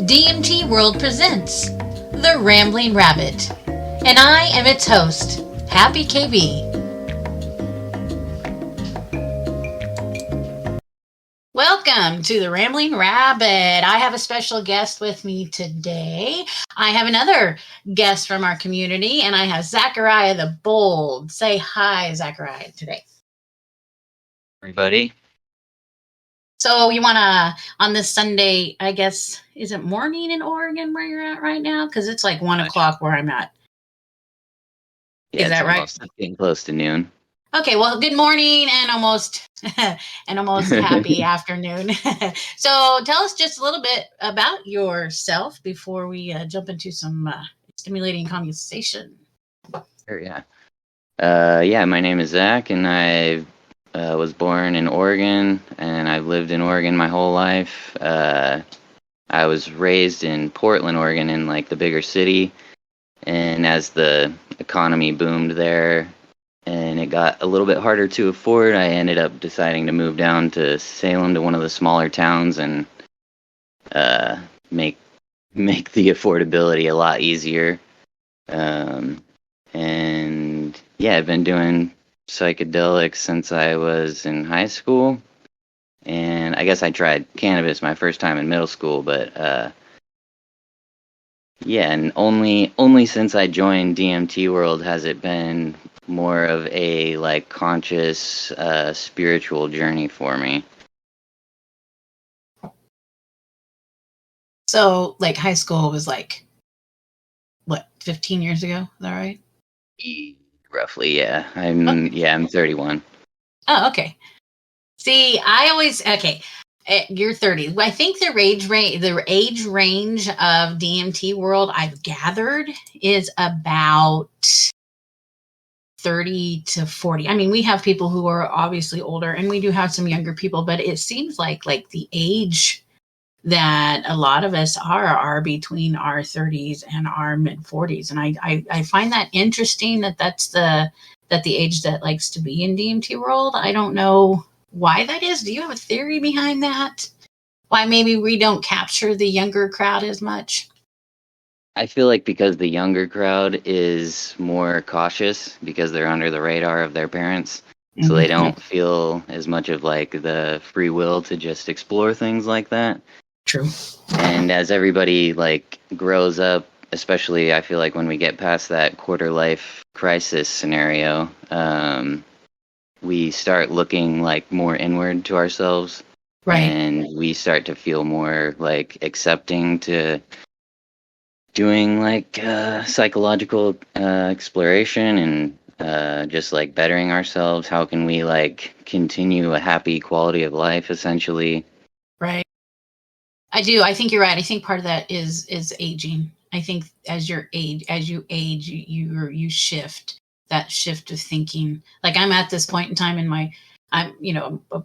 DMT World presents The Rambling Rabbit, and I am its host, HappyKB. Welcome to The Rambling Rabbit. I have a special guest with me today. I have another guest from our community, and I have ZachariahTheBold. Say hi, Zachariah, today. Everybody. So you want to, on this Sunday, I guess, is it morning in Oregon where you're at right now? Because it's like 1 o'clock where I'm at. Yeah, Is that right? It's getting close to noon. Okay, well, good morning and almost happy afternoon. So tell us just a little bit about yourself before we jump into some stimulating conversation. Sure, yeah. My name is Zach, and I was born in Oregon, and I've lived in Oregon my whole life. I was raised in Portland, Oregon, in like the bigger city, and as the economy boomed there, and it got a little bit harder to afford, I ended up deciding to move down to Salem, to one of the smaller towns, and make the affordability a lot easier. And yeah, I've been doing psychedelics since I was in high school, and I guess I tried cannabis my first time in middle school, but yeah, and only since I joined DMT World has it been more of a like conscious spiritual journey for me. So, like, high school was like, what, 15 years ago? Is that right? Roughly, yeah. I'm 31. Oh, okay. See, you're 30. I think the age range of DMT World I've gathered is about 30 to 40. I mean, we have people who are obviously older, and we do have some younger people, but it seems like the age that a lot of us are between our 30s and our mid 40s. And I find that interesting that's the age that likes to be in DMT World. I don't know why that is. Do you have a theory behind that? Why maybe we don't capture the younger crowd as much? I feel like because the younger crowd is more cautious because they're under the radar of their parents. Mm-hmm. So they don't feel as much of like the free will to just explore things like that. True. And as everybody like grows up, especially I feel like when we get past that quarter life crisis scenario, we start looking like more inward to ourselves. Right. And we start to feel more like accepting to doing like psychological exploration and just like bettering ourselves. How can we like continue a happy quality of life essentially? Right. I do. I think you're right. I think part of that is aging. I think as you age, you shift. That shift of thinking. Like I'm at this point in time I'm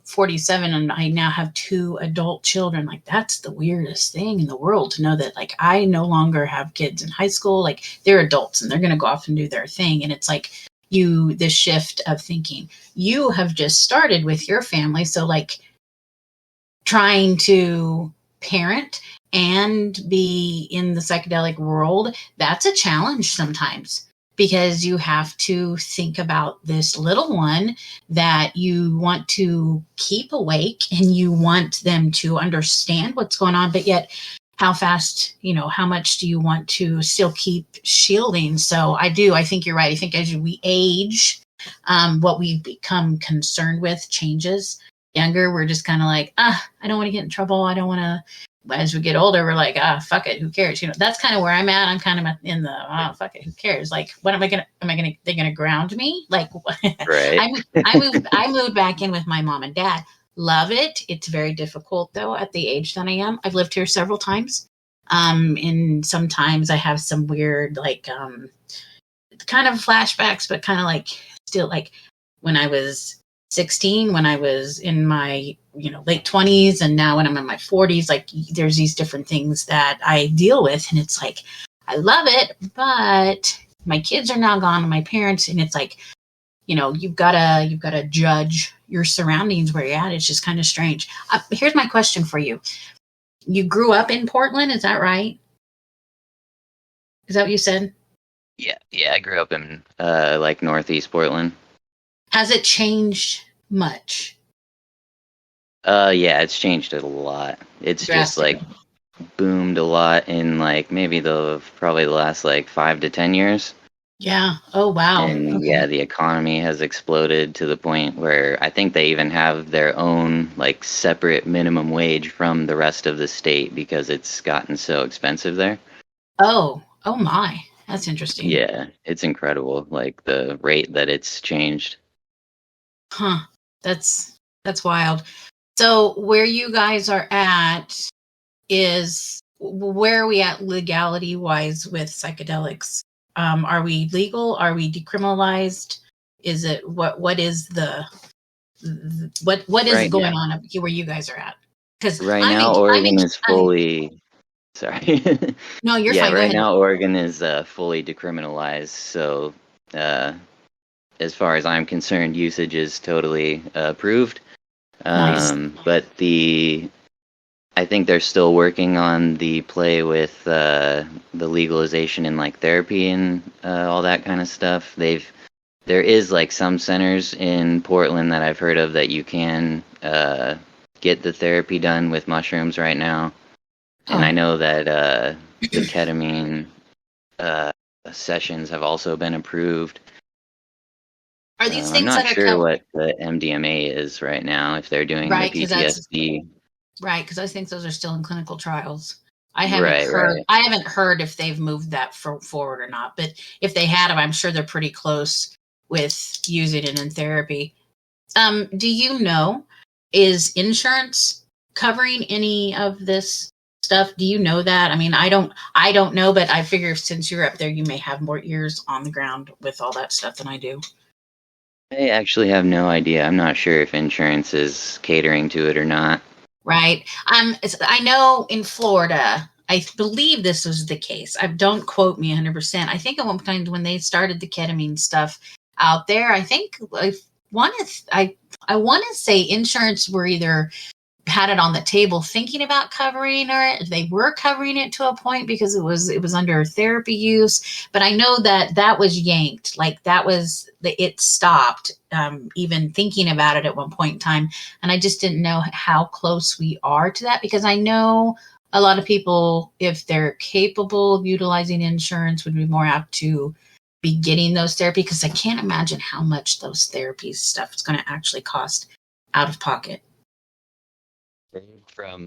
47 and I now have 2 adult children. Like that's the weirdest thing in the world to know that like I no longer have kids in high school. Like they're adults and they're going to go off and do their thing. And it's like the shift of thinking. You have just started with your family. So like trying to parent and be in the psychedelic world, that's a challenge sometimes, because you have to think about this little one that you want to keep awake and you want them to understand what's going on, but yet how fast, how much do you want to still keep shielding? So I think you're right. I think as we age, what we become concerned with changes. Younger, we're just kind of like, I don't want to get in trouble. I don't want to. As we get older, we're like, fuck it, who cares? That's kind of where I'm at. I'm kind of in the, fuck it, who cares? Like, they're going to ground me? Like, right. I moved back in with my mom and dad. Love it. It's very difficult though at the age that I am. I've lived here several times. And sometimes I have some weird, like, kind of flashbacks, but kind of like still like when I was 16, when I was in my late 20s, and now when I'm in my 40s, like there's these different things that I deal with, and it's like I love it, but my kids are now gone and my parents, and it's like you've got to judge your surroundings where you're at. It's just kind of strange. Here's my question for you. you grew up in Portland, is that right? Is that what you said? Yeah, I grew up in like Northeast Portland. Has it changed much? Yeah, it's changed a lot. It's just like Drastically. boomed a lot in like maybe probably the last like 5 to 10 years. Yeah. Oh, wow. And yeah, Okay. the economy has exploded to the point where I think they even have their own like separate minimum wage from the rest of the state because it's gotten so expensive there. Oh my. That's interesting. Yeah, it's incredible, like the rate that it's changed. Huh. That's that's wild. So where you guys are at is where are we at legality wise with psychedelics? Are we legal? Are we decriminalized? Is it what is the what is Right going now, on up here where you guys are at? Because right now Oregon is fully, sorry. no, you're Yeah, fine. Go right ahead. now Oregon is fully decriminalized, so uh, as far as I'm concerned, usage is totally approved. Nice. But I think they're still working on the play with the legalization in like therapy and all that kind of stuff. There is like some centers in Portland that I've heard of that you can get the therapy done with mushrooms right now, and I Oh, know that the ketamine uh, sessions have also been approved. are these I'm things not that are sure covered? what the MDMA is right now, if they're doing the Right, because that's PTSD. right, because I think those are still in clinical trials. Right, right. I haven't heard if they've moved that forward or not, but if they had them, I'm sure they're pretty close with using it in therapy. Do you know, is insurance covering any of this stuff? Do you know that? I mean, I don't know, but I figure since you're up there, you may have more ears on the ground with all that stuff than I do. I actually have no idea. I'm not sure if insurance is catering to it or not. Right. I know in Florida, I believe this was the case. I don't quote me 100%. I think at one point when they started the ketamine stuff out there, I think I want to say insurance were either had it on the table thinking about covering it. They were covering it to a point because it was under therapy use, but I know that that was yanked. Like that was it stopped even thinking about it at one point in time, and I just didn't know how close we are to that because I know a lot of people, if they're capable of utilizing insurance, would be more apt to be getting those therapy because I can't imagine how much those therapy stuff is going to actually cost out of pocket. From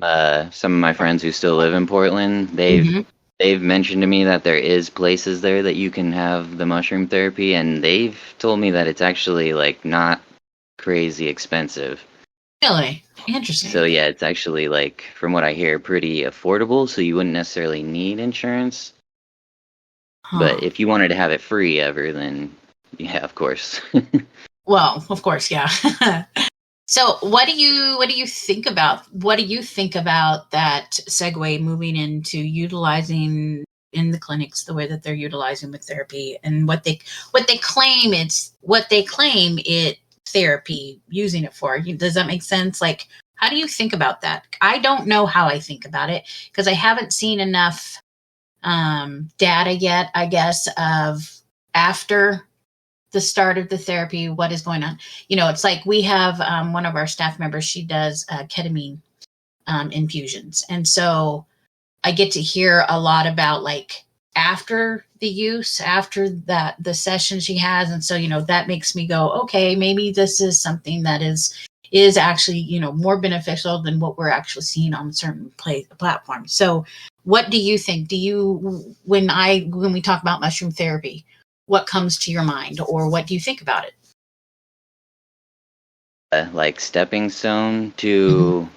some of my friends who still live in Portland, Mhm. they've mentioned to me that there is places there that you can have the mushroom therapy, and they've told me that it's actually like not crazy expensive. Really? So Interesting. yeah, it's actually like from what I hear pretty affordable, so you wouldn't necessarily need insurance. But Huh. if you wanted to have it free ever, then yeah, of course. Well, of course, yeah. So, what do you think about that segue moving into utilizing in the clinics the way that they're utilizing with therapy and what they claim it therapy using it for? Does that make sense? Like, how do you think about that? I don't know how I think about it because I haven't seen enough data yet, I guess, of after the start of the therapy, what is going on. It's like we have one of our staff members, she does ketamine infusions. And so I get to hear a lot about like after the use, after that, the session she has. And so, that makes me go, okay, maybe this is something that is actually, more beneficial than what we're actually seeing on certain platforms. So what do you think? When we talk about mushroom therapy, what comes to your mind or what do you think about it? Like stepping stone Mhm. to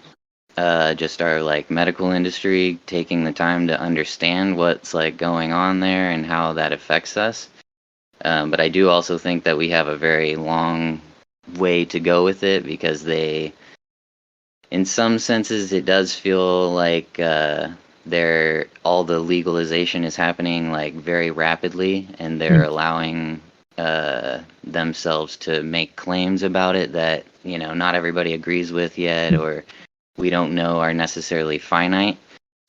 just our like medical industry taking the time to understand what's like going on there and how that affects us. But I do also think that we have a very long way to go with it because in some senses, it does feel like all the legalization is happening like very rapidly, and they're allowing themselves to make claims about it that not everybody agrees with yet, or we don't know are necessarily finite.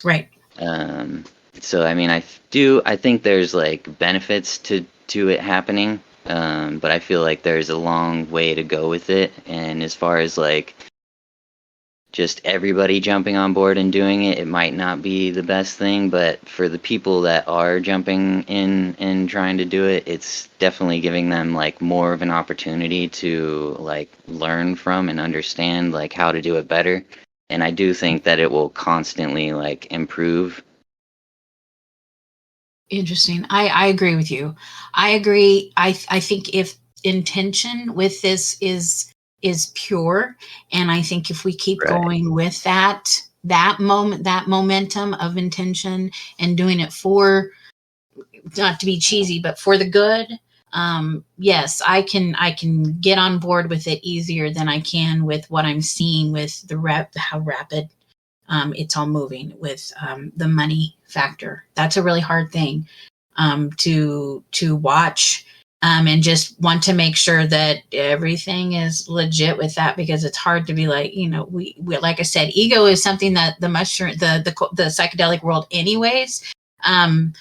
Right. Um, so I mean, I think there's like benefits to it happening, but I feel like there's a long way to go with it. And as far as like just everybody jumping on board and doing it, it might not be the best thing. But for the people that are jumping in and trying to do it, it's definitely giving them like more of an opportunity to like learn from and understand like how to do it better. And I do think that it will constantly like improve. Interesting. I agree with you. I agree. I think if intention with this is pure, and I think if we keep Right. going with that moment, that momentum of intention, and doing it for, not to be cheesy, but for the good, yes, I can get on board with it easier than I can with what I'm seeing with how rapid it's all moving with the money factor. That's a really hard thing to watch, and just want to make sure that everything is legit with that, because it's hard to be like, we like I said, ego is something that the mushroom, the psychedelic world, anyways. Um,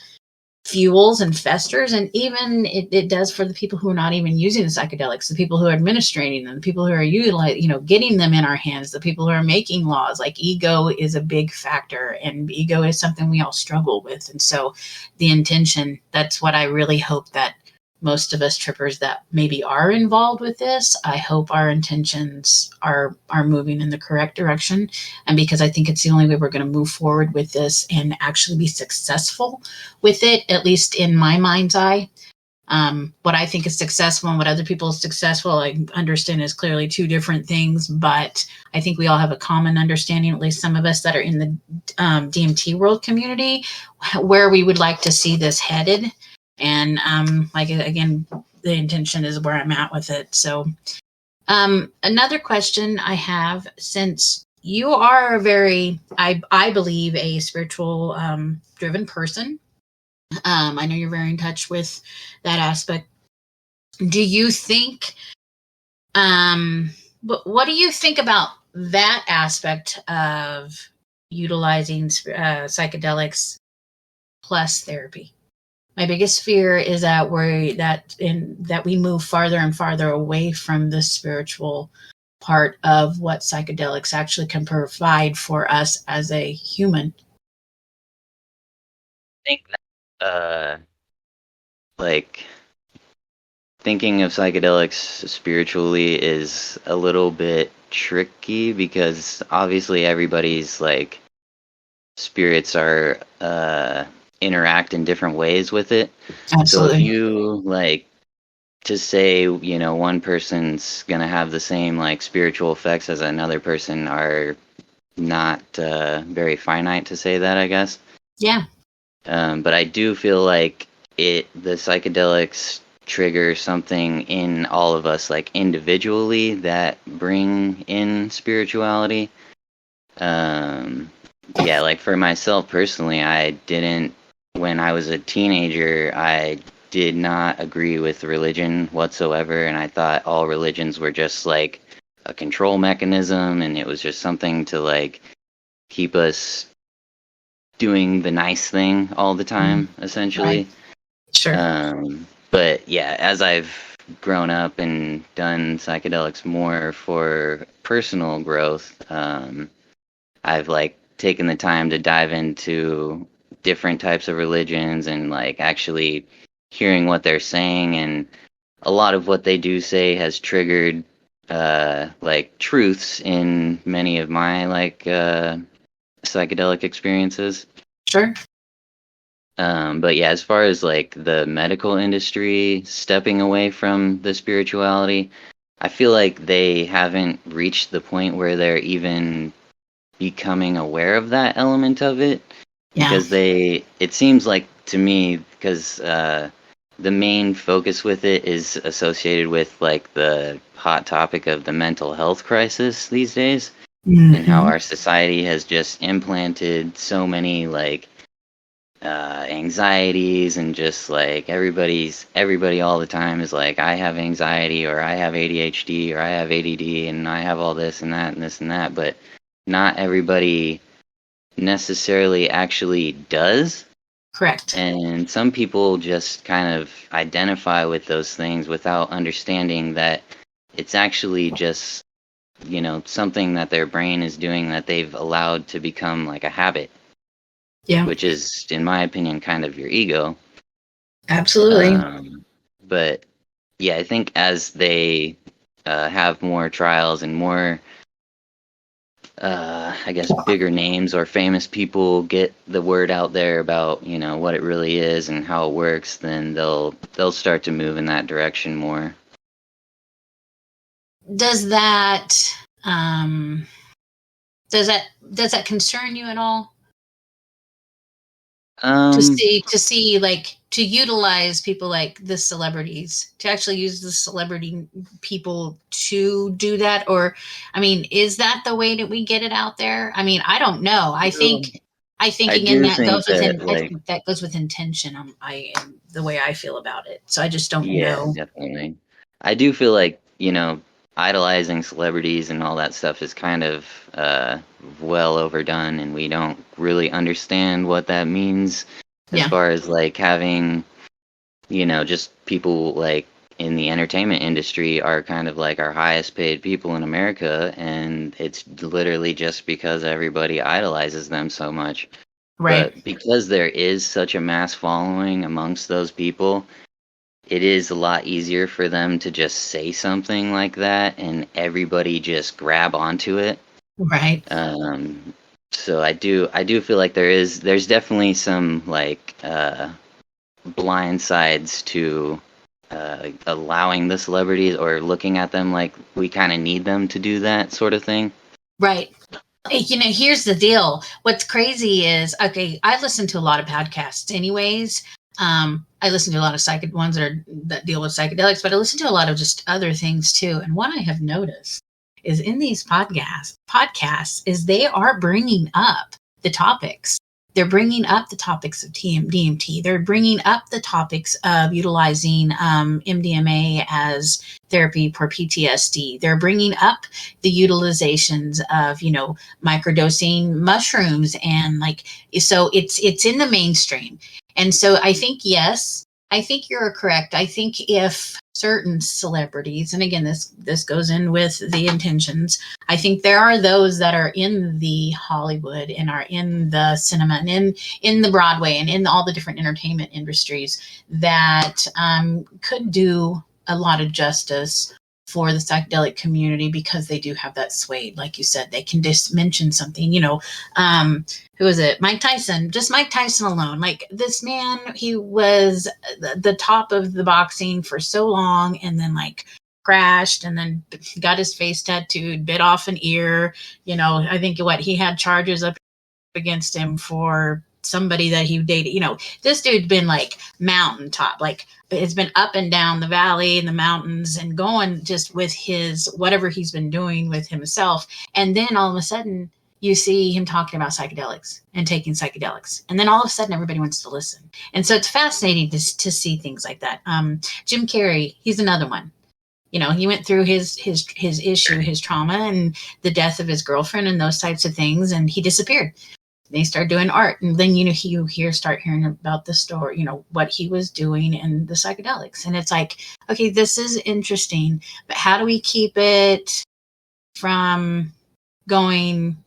Fuels and festers, and even it does for the people who are not even using the psychedelics, the people who are administrating them, the people who are utilizing, getting them in our hands, the people who are making laws. Like, ego is a big factor, and ego is something we all struggle with. And so the intention, that's what I really hope that most of us trippers that maybe are involved with this, I hope our intentions are moving in the correct direction. And because I think it's the only way we're going to move forward with this and actually be successful with it, at least in my mind's eye. What I think is successful and what other people is successful, I understand, is clearly two different things. But I think we all have a common understanding, at least some of us that are in the DMT world community, where we would like to see this headed. And like, again, the intention is where I'm at with it. So another question I have, since you are a very, I believe, a spiritual driven person. I know you're very in touch with that aspect. Do you think, but what do you think about that aspect of utilizing psychedelics plus therapy? My biggest fear is that we move farther and farther away from the spiritual part of what psychedelics actually can provide for us as a human. I think that, like thinking of psychedelics spiritually is a little bit tricky because obviously everybody's like spirits are interact in different ways with it. So if Absolutely. you like to say, one person's gonna have the same like spiritual effects as another person are not very finite to say that, I guess. Yeah. But I do feel like the psychedelics trigger something in all of us, like individually, that bring in spirituality. Yeah, like for myself personally, when I was a teenager, I did not agree with religion whatsoever, and I thought all religions were just like a control mechanism, and it was just something to like keep us doing the nice thing all the time, Right. essentially. Sure. But yeah, as I've grown up and done psychedelics more for personal growth, I've like taken the time to dive into different types of religions and like actually hearing what they're saying, and a lot of what they do say has triggered like truths in many of my like psychedelic experiences. Sure. But yeah, as far as like the medical industry stepping away from the spirituality, I feel like they haven't reached the point where they're even becoming aware of that element of it, Yeah. because it seems like to me, because the main focus with it is associated with like the hot topic of the mental health crisis these days, and how Mm-hmm. our society has just implanted so many like anxieties, and just like everybody all the time is like, I have anxiety, or I have ADHD, or I have ADD, and I have all this and that and this and that, but not everybody necessarily actually does. Correct. And some people just kind of identify with those things without understanding that it's actually just, something that their brain is doing that they've allowed to become like a habit, Yeah. which is, in my opinion, kind of your ego. Absolutely. But yeah, I think as they have more trials and more, I guess, bigger names or famous people get the word out there about, what it really is and how it works, then they'll start to move in that direction more. Does that does that concern you at all? To see like to utilize people like the celebrities, to actually use the celebrity people to do that, or I mean, is that the way that we get it out there? I mean, I don't know. I think I again do that think goes with that, like, that goes with intention. I am the way I feel about it. So I just don't yeah, know. definitely. I do feel like, idolizing celebrities and all that stuff is kind of well overdone, and we don't really understand what that means as Yeah. far as like having, just people like in the entertainment industry are kind of like our highest paid people in America, and it's literally just because everybody idolizes them so much. Right. But because there is such a mass following amongst those people, it is a lot easier for them to just say something like that and everybody just grab onto it. Right. So I do feel like there's definitely some like blind sides to allowing the celebrities or looking at them like we kind of need them to do that sort of thing. Right. Here's the deal. What's crazy is, okay, I listen to a lot of podcasts anyways. I listen to a lot of ones that deal with psychedelics, but I listen to a lot of just other things too. And what I have noticed is in these podcasts is they are bringing up the topics. They're bringing up the topics of DMT. They're bringing up the topics of utilizing MDMA as therapy for PTSD. They're bringing up the utilizations of, microdosing mushrooms, and like, so it's in the mainstream. And so I think, yes, I think you're correct. I think if certain celebrities, and again, this goes in with the intentions, I think there are those that are in the Hollywood and are in the cinema and in the Broadway and in all the different entertainment industries that could do a lot of justice for the psychedelic community, because they do have that sway. Like you said, they can just mention something, who is it? Mike Tyson, just Mike Tyson alone. Like, this man, he was the top of the boxing for so long, and then like crashed, and then got his face tattooed, bit off an ear. I think he had charges up against him for somebody that he dated. This dude's been like mountaintop, like it's been up and down the valley and the mountains and going just with his whatever he's been doing with himself. And then all of a sudden you see him talking about psychedelics and taking psychedelics. And then all of a sudden everybody wants to listen. And so it's fascinating to see things like that. Jim Carrey, he's another one. He went through his issue, his trauma, and the death of his girlfriend and those types of things. And he disappeared. They start doing art, and then start hearing about the story, what he was doing and the psychedelics. And it's like, okay, this is interesting, but how do we keep it from going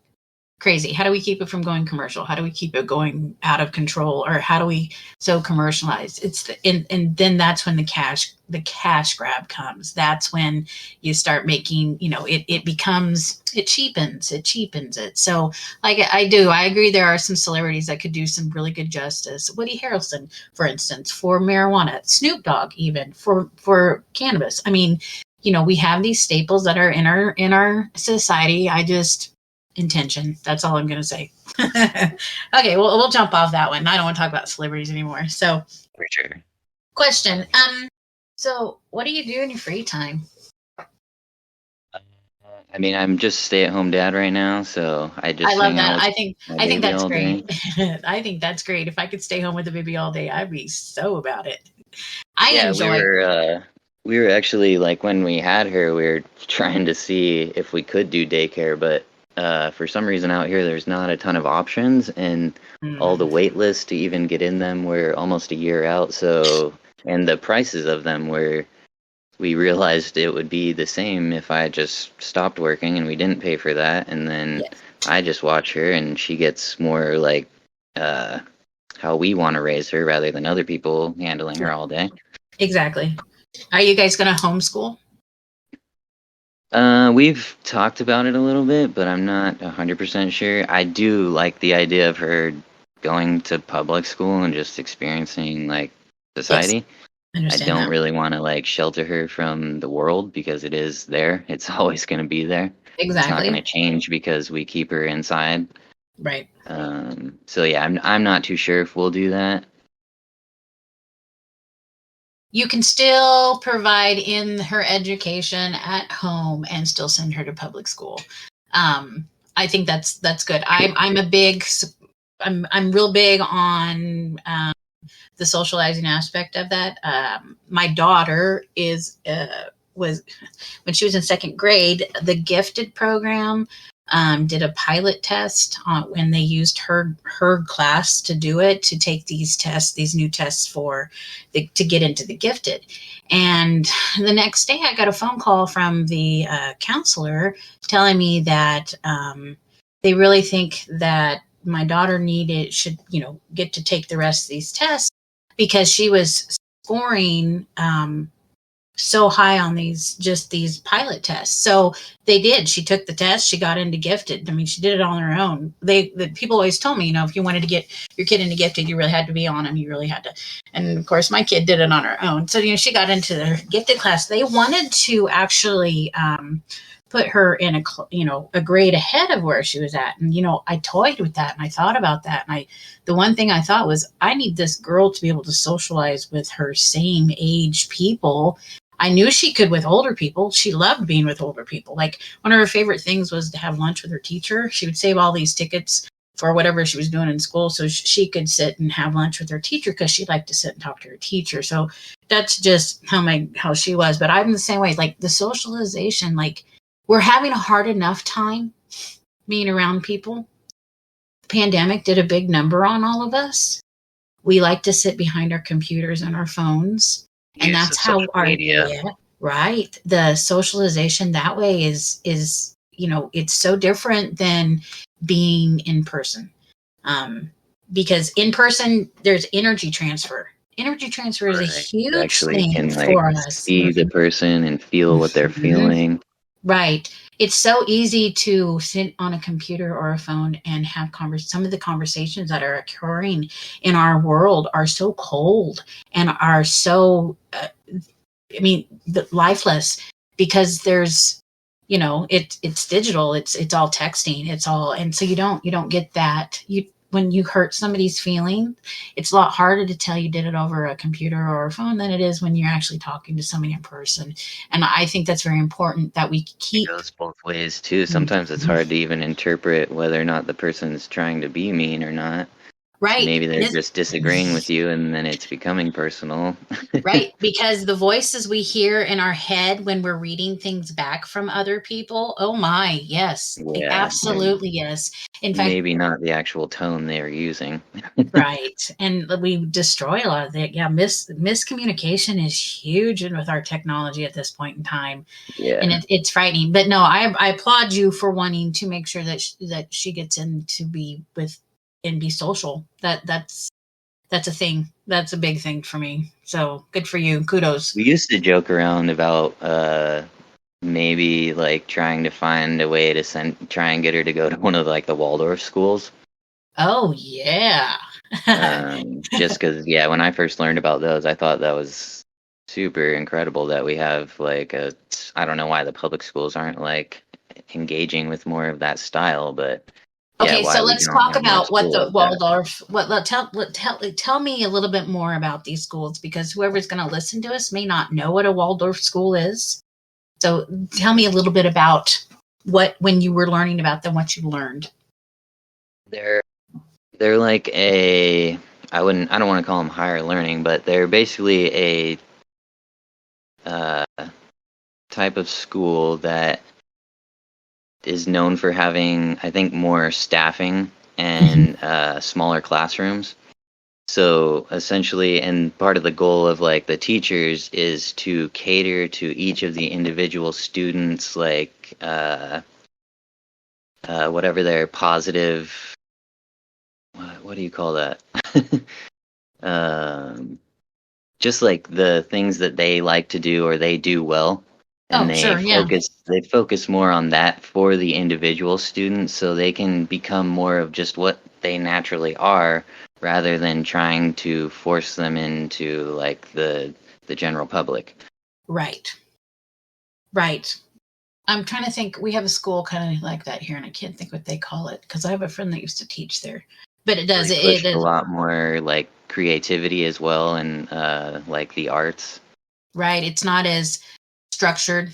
crazy? How do we keep it from going commercial? How do we keep it going out of control? Or how do we so commercialized? And then that's when the cash grab comes. That's when you start making, it cheapens it. So like I agree, there are some celebrities that could do some really good justice. Woody Harrelson, for instance, for marijuana, Snoop Dogg, even for cannabis. I mean, we have these staples that are in our society. Intention. That's all I'm going to say. Okay, well, we'll jump off that one. I don't want to talk about celebrities anymore. So, For sure. question. So what do you do in your free time? I mean, I'm just stay-at-home dad right now, so I just I love hang that. out I with think my I think baby that's all day. great. I think that's great. If I could stay home with the baby all day, I'd be so about it. I Yeah, enjoy. we were actually, like, when we had her, we were trying to see if we could do daycare, but for some reason out here, there's not a ton of options, and all the wait lists to even get in them were almost a year out. So, and the prices of them were, we realized it would be the same if I just stopped working and we didn't pay for that. And then Yes. I just watch her and she gets more like how we want to raise her rather than other people handling her all day. Exactly. Are you guys going to homeschool? We've talked about it a little bit, but I'm not 100% sure. I do like the idea of her going to public school and just experiencing like society. Yes. I I understand don't that. really want to like shelter her from the world because it is there. It's always going to be there. It's not going to Exactly. change because we keep her inside. Right. So yeah, I'm not too sure if we'll do that. You can still provide in her education at home and still send her to public school. I think that's good. I'm real big on the socializing aspect of that. My daughter was when she was in second grade, the gifted program did a pilot test when they used her class to do it, to take these new tests to get into the gifted. And the next day I got a phone call from the counselor telling me that they really think that my daughter should get to take the rest of these tests because she was scoring so high on these pilot tests. So they did. She took the test. She got into gifted. I mean, she did it on her own. The people always told me, if you wanted to get your kid into gifted, you really had to be on them. You really had to. And of course, my kid did it on her own. So she got into the gifted class. They wanted to actually put her in a grade ahead of where she was at. And I toyed with that and I thought about that. And the one thing I thought was, I need this girl to be able to socialize with her same age people. I knew she could with older people. She loved being with older people. Like, one of her favorite things was to have lunch with her teacher. She would save all these tickets for whatever she was doing in school so she could sit and have lunch with her teacher, because she liked to sit and talk to her teacher. So that's just how she was. But I'm the same way. Like, the socialization, like, we're having a hard enough time being around people. The pandemic did a big number on all of us. We like to sit behind our computers and our phones. And Use that's of how social media. right. The socialization that way is it's so different than being in person. Because in person, there's energy transfer. Energy transfer is a Right. You huge actually thing can like for us. see the person and feel what they're Mhm. feeling. Right. It's so easy to sit on a computer or a phone and have some of the conversations that are occurring in our world are so cold and are so, lifeless, because there's, it's digital. It's all texting. It's all, and so you don't get that. When you hurt somebody's feeling, it's a lot harder to tell you did it over a computer or a phone than it is when you're actually talking to somebody in person. And I think that's very important that we It keep. goes both ways too. Sometimes it's hard to even interpret whether or not the person's trying to be mean or not. Right. Maybe they're just disagreeing with you and then it's becoming personal. Right, because the voices we hear in our head when we're reading things back from other people, oh my, yes, Yeah, and absolutely yes. In fact, maybe not the actual tone they're using. right, and we destroy a lot of it. Yeah, miscommunication is huge with our technology at this point in time, and Yeah. it's frightening. But no, I applaud you for wanting to make sure that she gets in to be with and be social. That's a thing. That's a big thing for me. So good for you. Kudos. We used to joke around about maybe like trying to find a way to try and get her to go to one of like the Waldorf schools. Oh yeah. Just because, yeah, when I first learned about those, I thought that was super incredible that we have like I don't know why the public schools aren't like engaging with more of that style, but yeah, Okay, why so we let's don't talk have more about what schools the like that. Waldorf. Tell me a little bit more about these schools, because whoever's going to listen to us may not know what a Waldorf school is. So tell me a little bit about when you were learning about them, what you learned. They're they're like I don't want to call them higher learning, but they're basically a uh, type of school that is known for having, I think, more staffing and smaller classrooms. So essentially, and part of the goal of like the teachers is to cater to each of the individual students, like whatever their positive, what do you call that? um, just like the things that they like to do or they do well, and Oh, sure. Yeah. they focus more on that for the individual students, so they can become more of just what they naturally are, rather than trying to force them into like the general public. Right. Right. I'm trying to think. We have a school kind of like that here, and I can't think what they call it because I have a friend that used to teach there. But it does. They It push a is lot more like creativity as well, and like the arts. right. It's not as structured.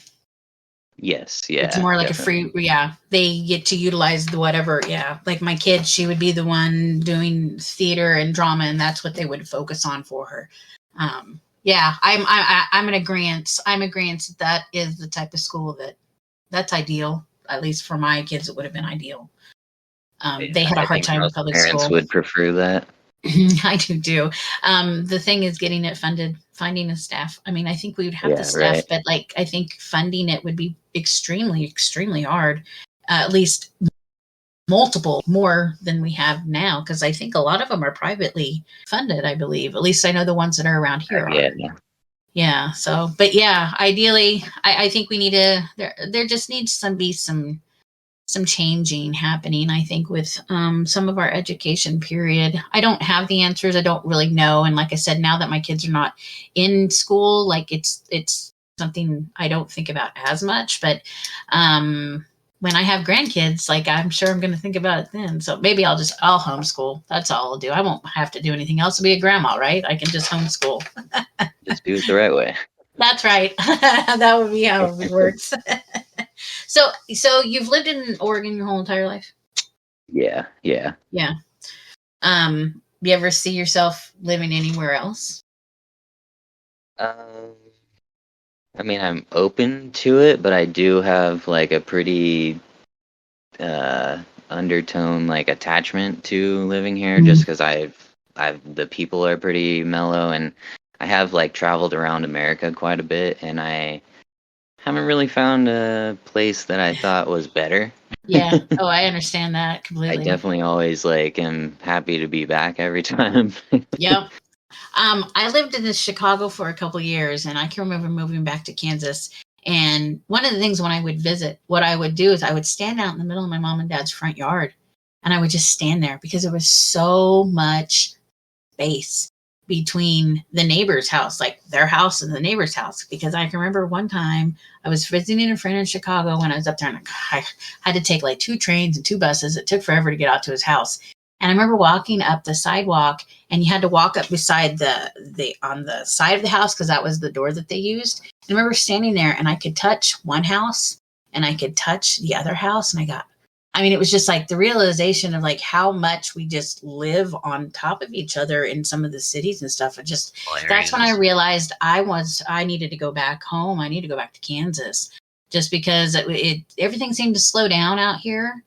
Yes, It's yeah, more like a definitely. free. Yeah, they get to utilize the whatever. Yeah, like my kid, she would be the one doing theater and drama, and that's what they would focus on for her. Yeah, I'm in agreement. I'm agreement that is the type of school that's ideal. At least for my kids, it would have been ideal. They Yeah, had a I hard think time in most public parents school. would prefer that. I do too. The thing is getting it funded, finding a staff. I mean, I think we would have the Yeah, staff, right. but like I think funding it would be extremely, extremely hard. At least multiple more than we have now, because I think a lot of them are privately funded. I believe, at least I know the ones that are around here Yeah, are. Yeah. So, but yeah, ideally, I think we need to. There just needs to be some changing happening, I think, with some of our education period. I don't have the answers. I don't really know. And like I said, now that my kids are not in school, like it's something I don't think about as much. But when I have grandkids, like I'm sure I'm going to think about it then. So maybe I'll homeschool. That's all I'll do. I won't have to do anything else to be a grandma, right? I can just homeschool. just do it the right way. That's right. That would be how it works. So you've lived in Oregon your whole entire life? Yeah, yeah. Yeah. You ever see yourself living anywhere else? Um, I mean, I'm open to it, but I do have like a pretty undertone like attachment to living here, just Mhm. because I've the people are pretty mellow, and I have like traveled around America quite a bit, and I haven't really found a place that I thought was better. Yeah. Oh, I understand that I completely. definitely always like am happy to be back every time. Yep. I lived in Chicago for a couple years, and I can remember moving back to Kansas. And one of the things when I would visit, what I would do is I would stand out in the middle of my mom and dad's front yard, and I would just stand there because there was so much space between the neighbor's house, like their house and the neighbor's house. Because I can remember one time I was visiting a friend in Chicago when I was up there, and I had to take like 2 trains and 2 buses. It took forever to get out to his house. And I remember walking up the sidewalk, and you had to walk up beside the on the side of the house because that was the door that they used. And I remember standing there, and I could touch one house and I could touch the other house, and I mean, it was just like the realization of like how much we just live on top of each other in some of the cities and stuff. That's when I Areas. realized I needed to go back home. I need to go back to Kansas just because everything seemed to slow down out here.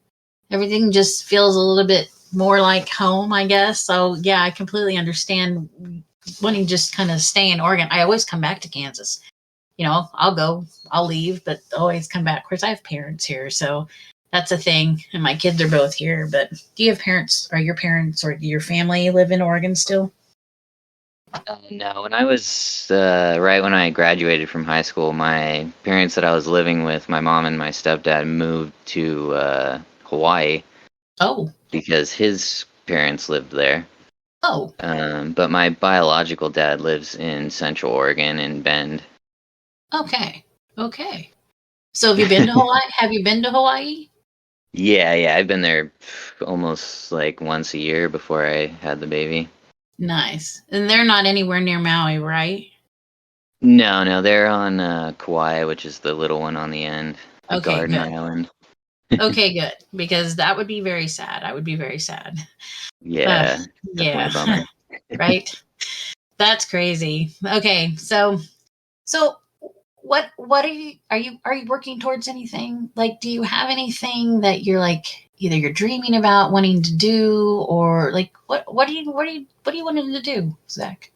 Everything just feels a little bit more like home, I guess. So yeah, I completely understand wanting to just kind of stay in Oregon. I always come back to Kansas. I'll leave, but always come back. Of course, I have parents here, so that's a thing. And my kids are both here. But do you have parents, or your parents or your family live in Oregon still? No, when I was right when I graduated from high school, my parents that I was living with, my mom and my stepdad, moved to Hawaii Oh, because his parents lived there. oh, But my biological dad lives in Central Oregon in Bend. okay, okay. So have you been to Hawaii? Have you been to Hawaii? Yeah, yeah, I've been there almost like once a year before I had the baby. Nice. And they're not anywhere near Maui, right? No, no, they're on Kauai, which is the little one on the end, the Okay, Garden good. Island. Okay, good. Because that would be very sad. I would be very sad. Uh, Yeah, definitely yeah, a bummer. right. That's crazy. Okay, so what are you working towards anything? Like, do you have anything that you're like either you're dreaming about wanting to do, or like what do you wanting to do, Zach?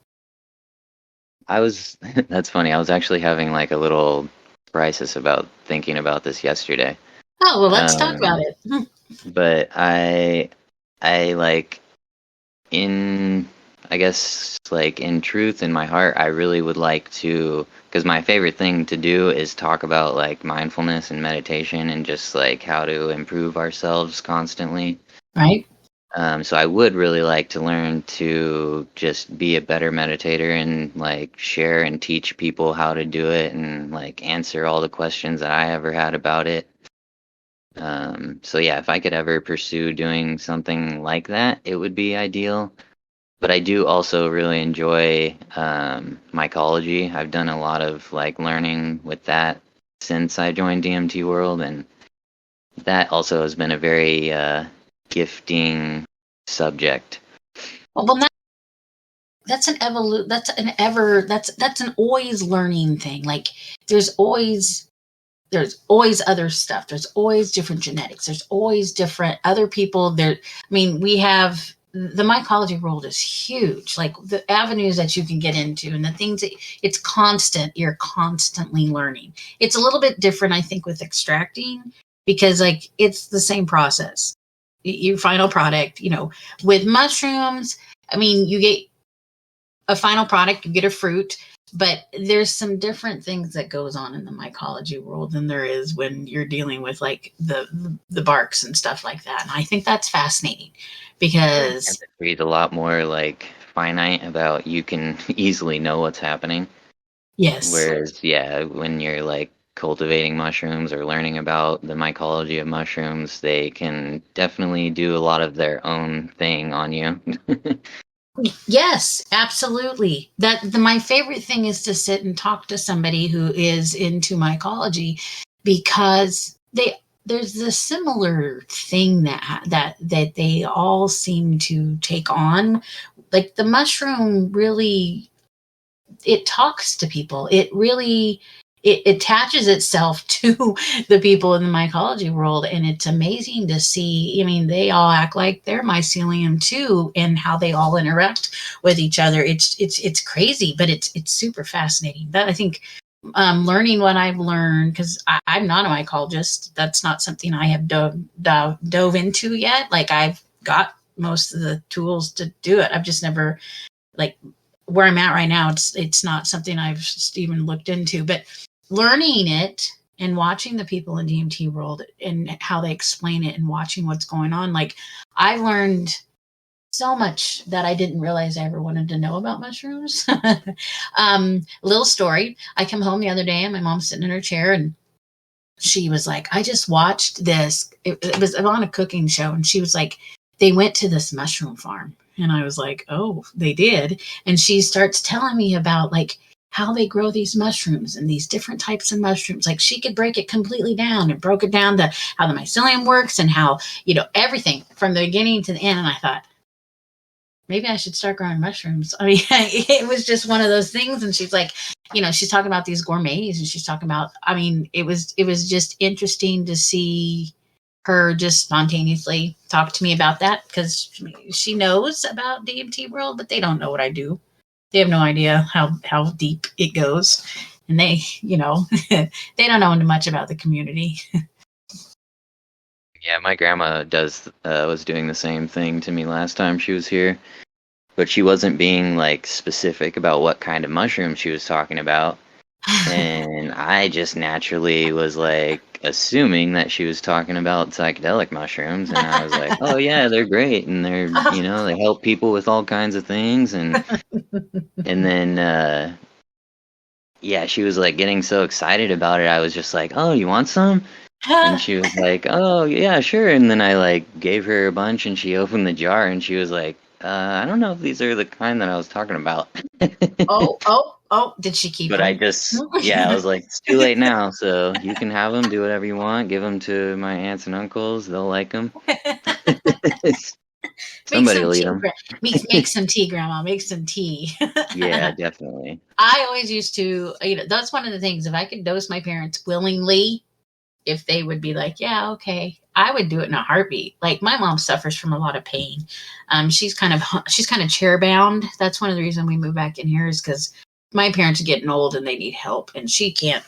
That's funny. I was actually having like a little crisis about thinking about this yesterday. Oh, well, let's talk about Um, it. but I like in, I guess, like in truth, in my heart, I really would like to, because my favorite thing to do is talk about like mindfulness and meditation and just like how to improve ourselves constantly. Right? So I would really like to learn to just be a better meditator and like share and teach people how to do it and like answer all the questions that I ever had about it. So yeah, if I could ever pursue doing something like that, it would be ideal. But I do also really enjoy mycology. I've done a lot of like learning with that since I joined DMT World, and that also has been a very gifting subject. Well, that's an always learning thing. Like, there's always there's always other stuff. There's always different genetics. There's always different other people there. I mean, we have the mycology world is huge. Like, the avenues that you can get into and the things that it's constant. You're constantly learning. It's a little bit different, I think, with extracting, because like it's the same process. Your final product, with mushrooms, I mean, you get a final product, you get a fruit, but there's some different things that goes on in the mycology world than there is when you're dealing with like the barks and stuff like that. And I think that's fascinating because Read a lot more like finite about you can easily know what's happening. yes. Whereas, yeah, when you're like cultivating mushrooms or learning about the mycology of mushrooms, they can definitely do a lot of their own thing on you. Yes, absolutely. My favorite thing is to sit and talk to somebody who is into mycology, because there's this similar thing that they all seem to take on. Like, the mushroom really, it talks to people. It really, it attaches itself to the people in the mycology world, and it's amazing to see. I mean, they all act like they're mycelium too, and how they all interact with each other. It's crazy, but it's super fascinating. That, I think, learning what I've learned, because I'm not a mycologist. That's not something I have dove into yet. Like, I've got most of the tools to do it. I've just never, like, where I'm at right now, it's not something I've even looked into. But learning it and watching the people in DMT world and how they explain it and watching what's going on, like, I learned so much that I didn't realize I ever wanted to know about mushrooms. Little story. I come home the other day and my mom's sitting in her chair, and she was like, I just watched this. It was on a cooking show, and she was like, they went to this mushroom farm. And I was like, oh, they did. And she starts telling me about like how they grow these mushrooms and these different types of mushrooms. Like, she could break it completely down, and broke it down to how the mycelium works and how, everything from the beginning to the end. And I thought, maybe I should start growing mushrooms. I mean, it was just one of those things. And she's like, she's talking about these gourmets, and she's talking about, I mean, it was just interesting to see her just spontaneously talk to me about that, because she knows about DMT world, but they don't know what I do. They have no idea how deep it goes. And they, they don't know much about the community. Yeah, my grandma was doing the same thing to me last time she was here, but she wasn't being like specific about what kind of mushroom she was talking about. And I just naturally was like assuming that she was talking about psychedelic mushrooms, and I was like, "Oh yeah, they're great, and they help people with all kinds of things." And then yeah, she was like getting so excited about it. I was just like, "Oh, you want some?" And she was like, "Oh yeah, sure." And then I like gave her a bunch, and she opened the jar, and she was like, "I don't know if these are the kind that I was talking about." Oh, did she keep But them? I was like, it's too late now, so you can have them, do whatever you want, give them to my aunts and uncles, they'll like them. Make Somebody some will eat tea. them. Make some tea, Grandma. Make some tea. Yeah, definitely. I always used to, that's one of the things. If I could dose my parents willingly, if they would be like, yeah, okay, I would do it in a heartbeat. Like my mom suffers from a lot of pain. She's kind of chair bound. That's one of the reasons we moved back in here is because my parents are getting old and they need help, and she can't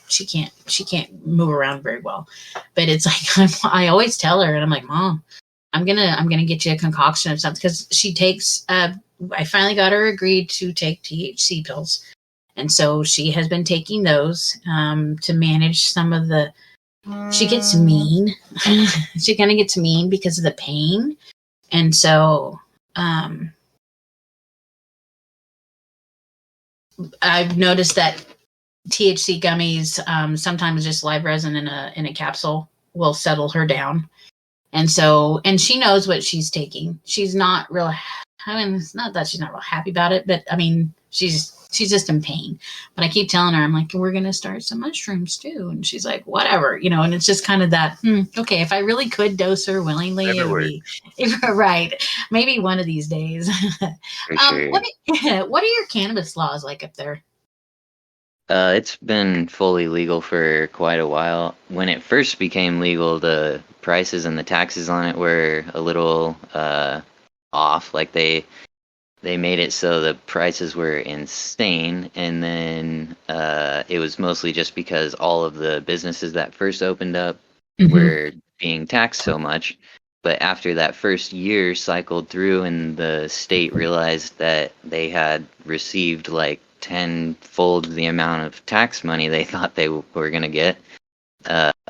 move around very well. But it's like I always tell her, and I'm like, Mom, I'm gonna get you a concoction of something because she takes. I finally got her agreed to take THC pills, and so she has been taking those to manage some of the. She gets mean. She kind of gets mean because of the pain, and so I've noticed that THC gummies, sometimes just live resin in a capsule will settle her down. And she knows what she's taking. She's not real. I mean, it's not that she's not real happy about it, but I mean, she's just in pain. But I keep telling her, I'm like, we're gonna start some mushrooms too, and she's like, whatever, And it's just kind of that. Okay, if I really could dose her willingly, it would be right. Maybe one of these days. For sure. What are your cannabis laws like up there? It's been fully legal for quite a while. When it first became legal, the prices and the taxes on it were a little off. Like they made it so the prices were insane, and then it was mostly just because all of the businesses that first opened up were being taxed so much. But after that first year cycled through and the state realized that they had received like tenfold the amount of tax money they thought they were going to get,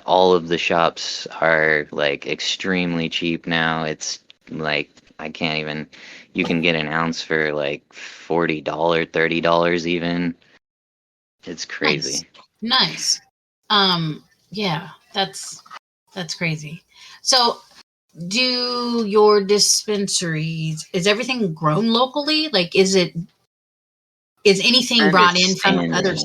all of the shops are like extremely cheap now. It's like I can't even. You can get an ounce for like $40, $30 even. It's crazy. Nice. Yeah, that's crazy. So, do your dispensaries, is everything grown locally? Like, is anything brought in from others?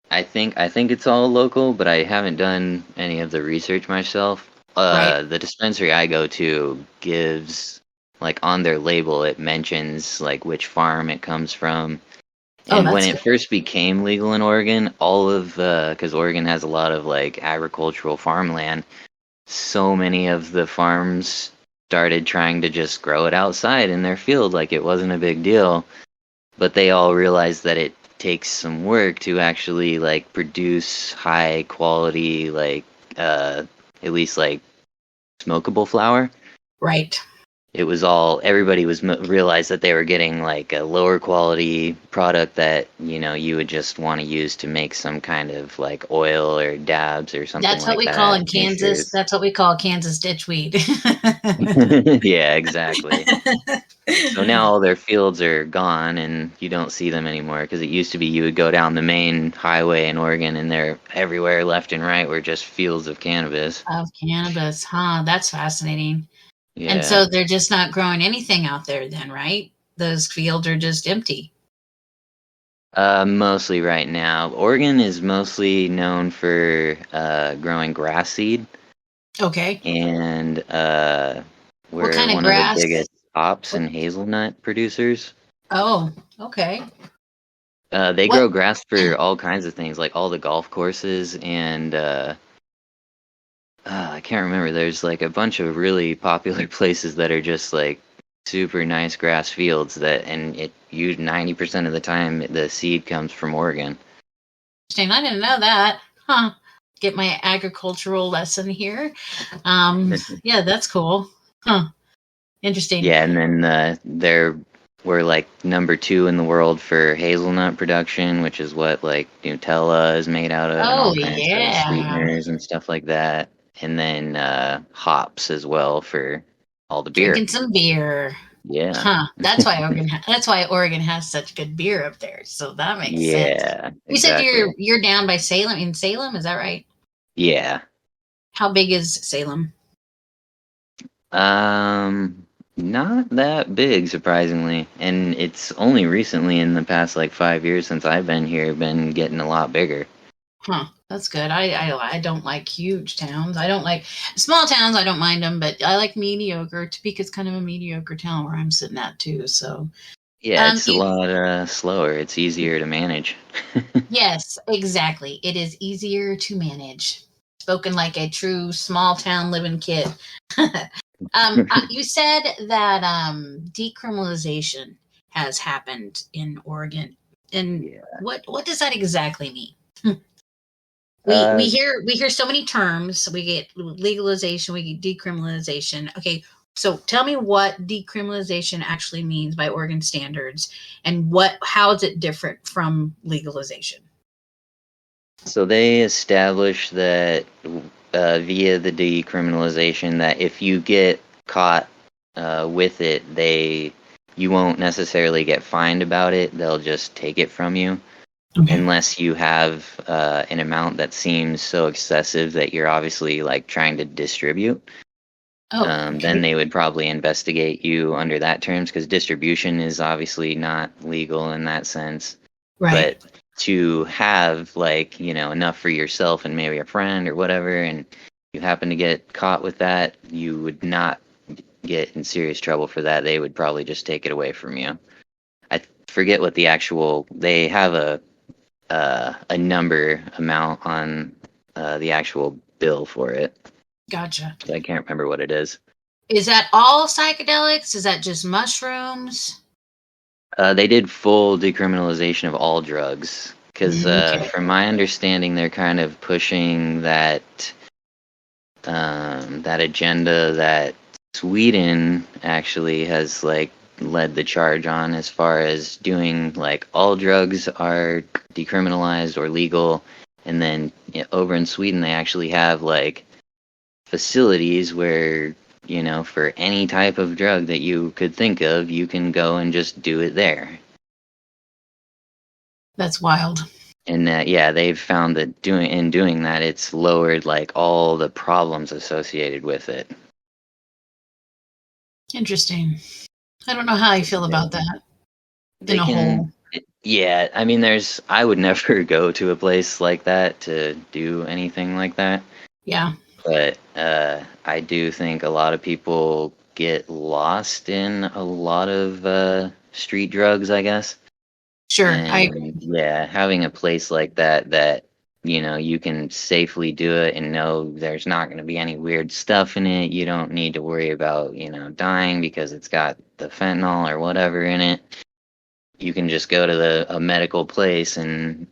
I think it's all local, but I haven't done any of the research myself. Right. The dispensary I go to gives, like, on their label it mentions like which farm it comes from. Oh, And when that's it first became legal in Oregon, all of because Oregon has a lot of like agricultural farmland, so many of the farms started trying to just grow it outside in their field like it wasn't a big deal. But they all realized that it takes some work to actually like produce high quality, like at least like smokable flower. right. It was all everybody was realized that they were getting like a lower quality product that you would just want to use to make some kind of like oil or dabs or something That's what like we call that. in Kansas. That's what we call Kansas ditchweed. Yeah, exactly. So now all their fields are gone and you don't see them anymore, because it used to be you would go down the main highway in Oregon and they're everywhere left and right were just fields of cannabis. Of cannabis, huh? That's fascinating. And Yeah. so they're just not growing anything out there then, right? Those fields are just empty. Mostly right now. Oregon is mostly known for growing grass seed, Okay. and What we're kind of one of the grass? biggest hops What? and hazelnut producers. Oh, okay. They What? grow grass for all kinds of things, like all the golf courses, and I can't remember. There's like a bunch of really popular places that are just like super nice grass fields and 90% of the time the seed comes from Oregon. Interesting. I didn't know that. Huh. Get my agricultural lesson here. Yeah, that's cool. Huh. Interesting. Yeah, and then we're like number 2 in the world for hazelnut production, which is what like Nutella is made out of and Oh all kinds of yeah. sweeteners and stuff like that. And then hops as well for all the beer. Drinking some beer. Yeah. Huh. That's why Oregon has such good beer up there. So that makes sense. Yeah, You said exactly. you're down by Salem, in Salem, is that right? Yeah. How big is Salem? Not that big, surprisingly. And it's only recently in the past like 5 years since I've been here been getting a lot bigger. Huh. That's good. I don't like huge towns. I don't like small towns. I don't mind them, but I like mediocre. Topeka's kind of a mediocre town where I'm sitting at too. So, Yeah, it's a you, lot slower. It's easier to manage. yes, exactly. It is easier to manage. Spoken like a true small town living kid. You said that decriminalization has happened in Oregon, and Yeah. what does that exactly mean? We Uh, hear so many terms. We get legalization, we get decriminalization. Okay, so tell me what decriminalization actually means by Oregon standards, and how is it different from legalization? so they established that via the decriminalization that if you get caught with it, you won't necessarily get fined about it. They'll just take it from you Okay. unless you have an amount that seems so excessive that you're obviously like trying to distribute. Oh, Then okay. they would probably investigate you under that terms because distribution is obviously not legal in that sense. Right. But to have like, enough for yourself and maybe a friend or whatever, and you happen to get caught with that, you would not get in serious trouble for that. They would probably just take it away from you. I forget what they have a number amount on the actual bill for it. Gotcha. I can't remember what it is. Is that all psychedelics? Is that just mushrooms? They did full decriminalization of all drugs because, Okay. from my understanding, they're kind of pushing that agenda that Sweden actually has like led the charge on as far as doing like all drugs are decriminalized or legal, and then over in Sweden they actually have like facilities where for any type of drug that you could think of, you can go and just do it there. That's wild. And that, yeah, they've found that doing that, it's lowered like all the problems associated with it. Interesting. I don't know how I feel about that in They a can, whole. yeah. I mean, I would never go to a place like that to do anything like that. Yeah. But I do think a lot of people get lost in a lot of street drugs, I guess. Sure. I And agree. yeah, having a place like that you can safely do it and know there's not going to be any weird stuff in it. You don't need to worry about, dying because it's got the fentanyl or whatever in it. You can just go to a medical place and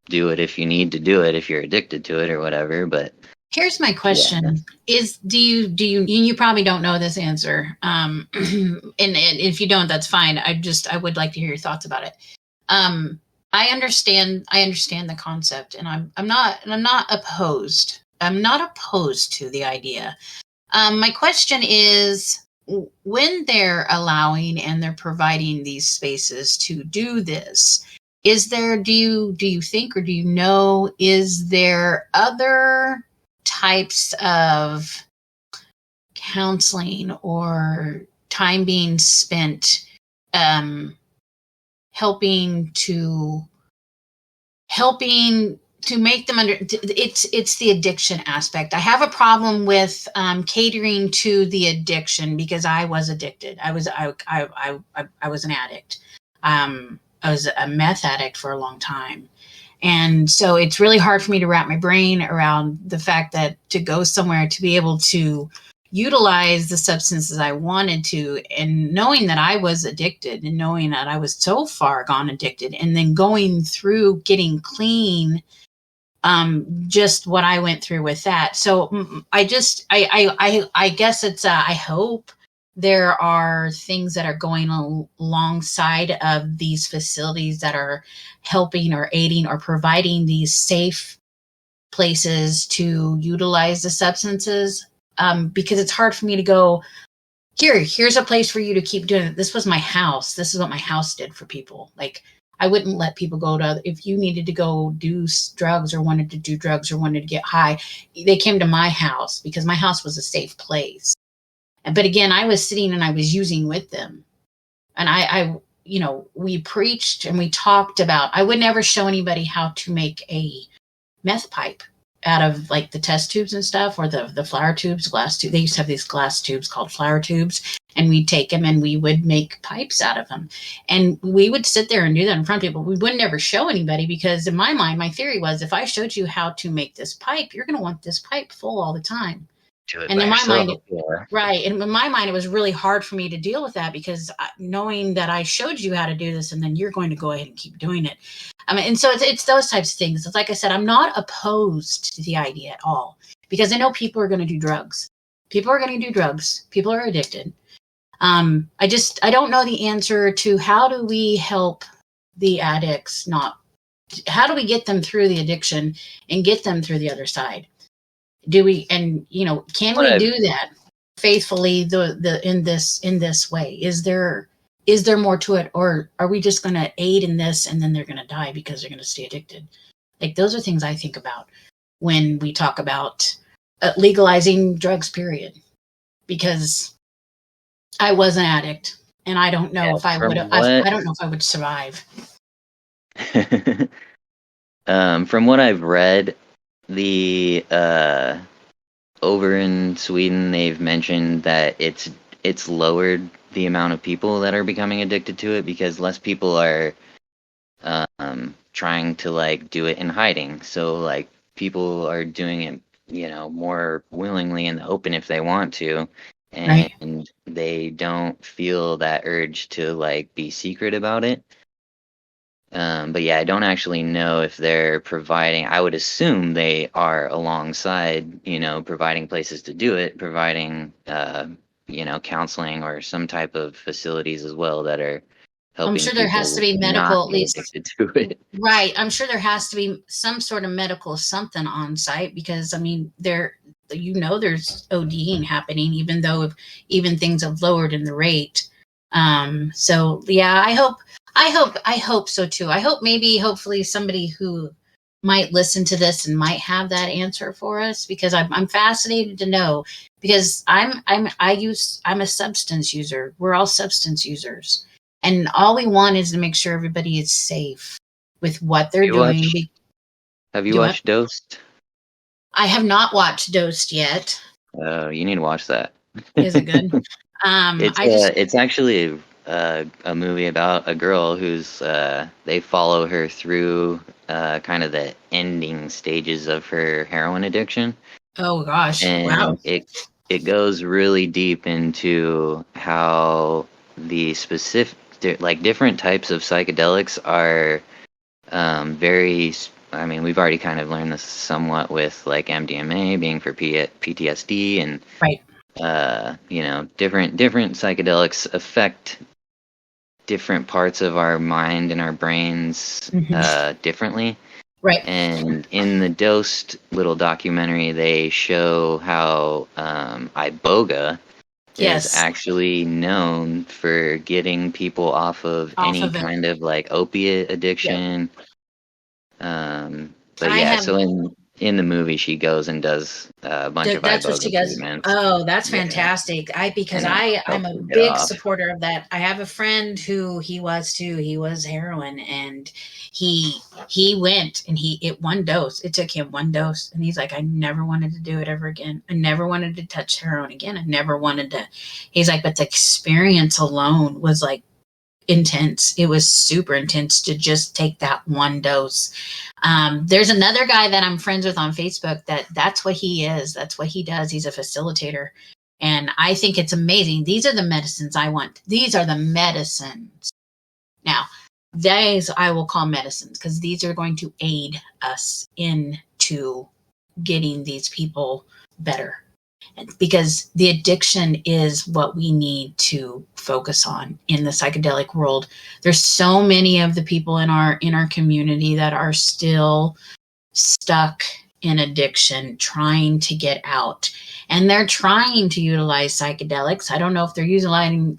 do it if you need to do it, if you're addicted to it or whatever. But Here's my yeah, question: Is and you probably don't know this answer, and if you don't, that's fine. I would like to hear your thoughts about it. I understand the concept, and I'm not opposed. I'm not opposed to the idea. My question is, when they're allowing and they're providing these spaces to do this, is there, do you think, or do you know, is there other types of counseling or time being spent um, helping to make them it's the addiction aspect. I have a problem with catering to the addiction because I was addicted. I was an addict. I was a meth addict for a long time. And so it's really hard for me to wrap my brain around the fact that to go somewhere to be able to utilize the substances I wanted to, and knowing that I was addicted and knowing that I was so far gone addicted, and then going through getting clean, just what I went through with that. So I guess it's I hope there are things that are going alongside of these facilities that are helping or aiding or providing these safe places to utilize the substances, because it's hard for me to go, here's a place for you to keep doing it. This was my house. This is what my house did for people. Like, I wouldn't let people go to, if you needed to go do drugs or wanted to do drugs or wanted to get high, they came to my house because my house was a safe place. But again, I was sitting and I was using with them. And we preached and we talked about, I would never show anybody how to make a meth pipe out of like the test tubes and stuff, or the flower tubes, glass tube. They used to have these glass tubes called flower tubes, and we'd take them and we would make pipes out of them. And we would sit there and do that in front of people. We would never show anybody, because in my mind, my theory was, if I showed you how to make this pipe, you're going to want this pipe full all the time. And in my mind, right. And in my mind, it was really hard for me to deal with that, because knowing that I showed you how to do this and then you're going to go ahead and keep doing it. And so it's those types of things. It's like I said, I'm not opposed to the idea at all, because I know people are going to do drugs. People are going to do drugs. People are addicted. I don't know the answer to how do we help the addicts how do we get them through the addiction and get them through the other side? Do we, and can we do that faithfully in this way? Is there more to it, or are we just going to aid in this and then they're going to die because they're going to stay addicted? Like, those are things I think about when we talk about legalizing drugs, period. Because I was an addict, and I don't know if I would. I don't know if I would survive. From what I've read, the over in Sweden, they've mentioned that it's lowered the amount of people that are becoming addicted to it, because less people are trying to like do it in hiding. So like people are doing it, more willingly in the open if they want to, and right. They don't feel that urge to like be secret about it. But yeah, I don't actually know if they're providing. I would assume they are alongside, providing places to do it, providing, counseling or some type of facilities as well that are helping. I'm sure there has to be medical, at least, addicted to it. Right. I'm sure there has to be some sort of medical something on site, because I mean, there's ODing happening, even things have lowered in the rate. So yeah, I hope so too. I hope hopefully somebody who might listen to this and might have that answer for us, because I'm fascinated to know, because I'm a substance user. We're all substance users, and all we want is to make sure everybody is safe with what they're doing. Have you watched Dosed? I have not watched Dosed yet. You need to watch that. Is it good? It's actually a movie about a girl who's they follow her through kind of the ending stages of her heroin addiction. Oh gosh! And wow! It goes really deep into how the specific, like, different types of psychedelics are very. I mean, we've already kind of learned this somewhat with like MDMA being for PTSD, and right. Different psychedelics affect different parts of our mind and our brains differently. Right. And in the Dosed little documentary, they show how iboga is actually known for getting people off of any kind of like opiate addiction. Yep. But yeah, so in the movie, she goes and does a bunch of that's iboga what she does. treatments. Oh, that's fantastic. I'm a big supporter of that. I have a friend who he was heroin, and he went and one dose. It took him one dose, and he's like, I never wanted to do it ever again. I never wanted to touch heroin again. I never wanted to. He's like, but the experience alone was like intense. It was super intense to just take that one dose. There's another guy that I'm friends with on Facebook that's what he is. That's what he does. He's a facilitator. And I think it's amazing. These are the medicines I want. These are the medicines. Now, these I will call medicines, because these are going to aid us into getting these people better. Because the addiction is what we need to focus on in the psychedelic world. There's so many of the people in our community that are still stuck in addiction, trying to get out, and they're trying to utilize psychedelics. I don't know if they're utilizing,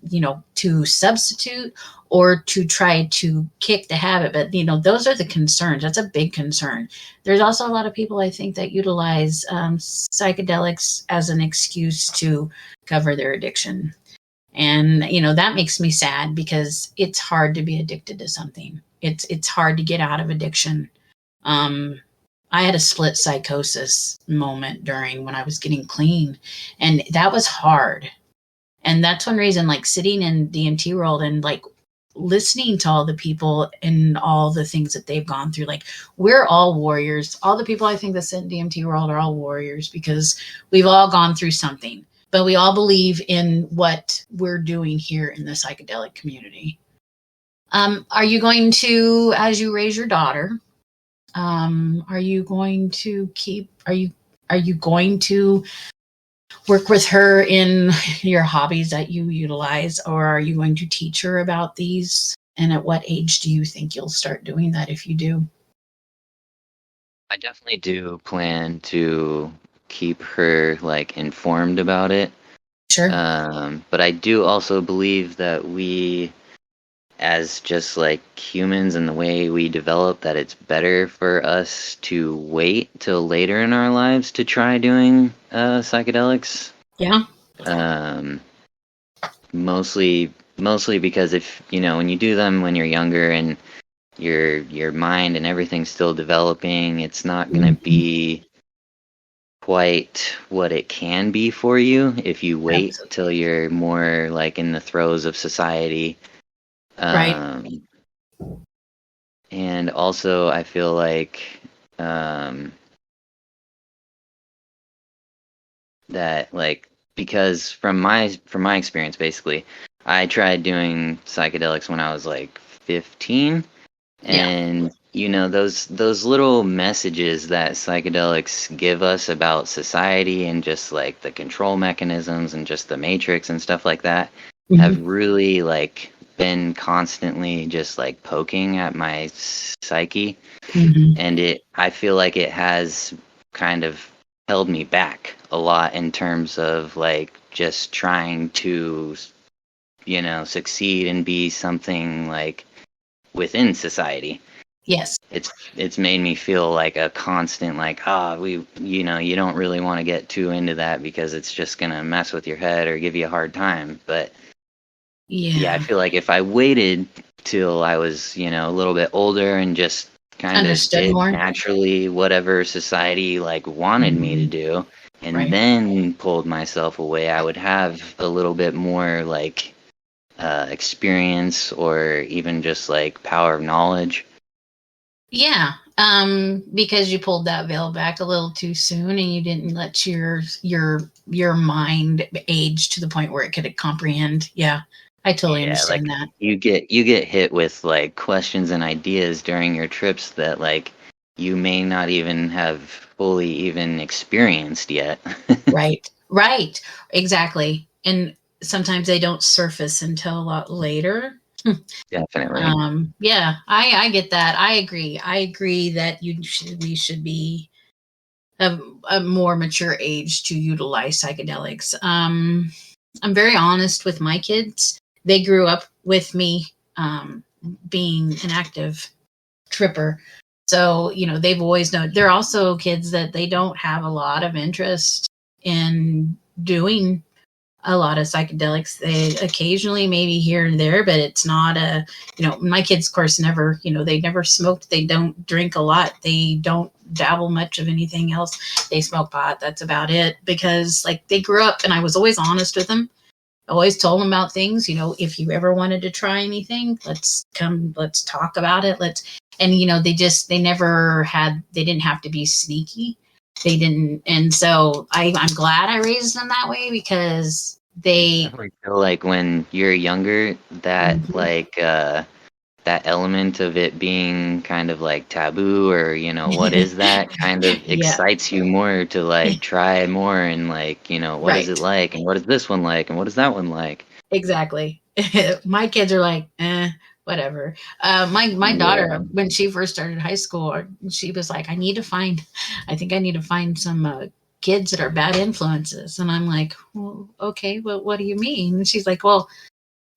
to substitute or to try to kick the habit, but those are the concerns. That's a big concern. There's also a lot of people, I think, that utilize psychedelics as an excuse to cover their addiction. And that makes me sad, because it's hard to be addicted to something. It's hard to get out of addiction. I had a split psychosis moment during when I was getting clean, and that was hard. And that's one reason, like sitting in DMT world and like listening to all the people and all the things that they've gone through. Like, we're all warriors. All the people I think that sit in DMT world are all warriors because we've all gone through something, but we all believe in what we're doing here in the psychedelic community. Are you going to, as you raise your daughter, are you going to are you going to work with her in your hobbies that you utilize, or are you going to teach her about these? And at what age do you think you'll start doing that if you do? I definitely do plan to keep her like informed about it. Sure. But I do also believe that we, as just like humans and the way we develop, that it's better for us to wait till later in our lives to try doing psychedelics. Yeah. Mostly because if when you do them when you're younger and your mind and everything's still developing, it's not gonna be quite what it can be for you if you wait Absolutely. till you're more like in the throes of society. Right. And also I feel like that like because from my experience, basically I tried doing psychedelics when I was like 15, and those little messages that psychedelics give us about society and just like the control mechanisms and just the matrix and stuff like that have really like been constantly just like poking at my psyche. And I feel like it has kind of held me back a lot in terms of like just trying to succeed and be something like within society. Yes. It's made me feel like a constant like you don't really want to get too into that because it's just gonna mess with your head or give you a hard time. But yeah, I feel like if I waited till I was a little bit older and just kind of Understood did more. naturally whatever society like wanted me to do, and then pulled myself away, I would have a little bit more like experience or even just like power of knowledge. Yeah. Because you pulled that veil back a little too soon and you didn't let your mind age to the point where it could comprehend. Yeah. I totally understand Like that. you get hit with like questions and ideas during your trips that like you may not even have fully even experienced yet. Right. Right. Exactly. And sometimes they don't surface until a lot later. Definitely. Yeah, I get that. I agree that we should be a more mature age to utilize psychedelics. I'm very honest with my kids. They grew up with me being an active tripper. So, they've always known. They're also kids that they don't have a lot of interest in doing a lot of psychedelics. They occasionally maybe here and there, but it's not my kids, of course, never, they never smoked. They don't drink a lot. They don't dabble much of anything else. They smoke pot. That's about it, because like they grew up and I was always honest with them. I always told them about things, if you ever wanted to try anything, let's talk about it. And they didn't have to be sneaky. They didn't. And so I'm glad I raised them that way because I definitely feel like when you're younger, that like that element of it being kind of like taboo or what is that kind of yeah, excites you more to like try more and like what is it right. like and what is this one like and what is that one like. Exactly. My kids are like, whatever. My Yeah. daughter, when she first started high school, she was like, I think I need to find some kids that are bad influences. And I'm like, well, okay, well, what do you mean? And she's like, well,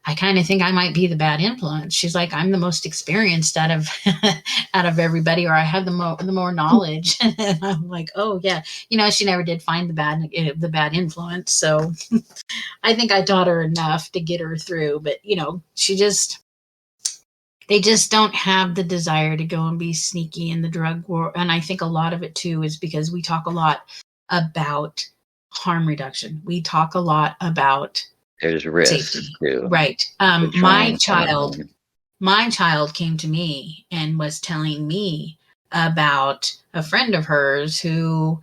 I kind of think I might be the bad influence. She's like, I'm the most experienced out of out of everybody, or I have the more knowledge. And I'm like, oh yeah, she never did find the bad influence. So I think I taught her enough to get her through. But she just they just don't have the desire to go and be sneaky in the drug war. And I think a lot of it too is because we talk a lot about harm reduction. We talk a lot about There's risks safety. too. Right. They're trying to avoid. My child came to me and was telling me about a friend of hers who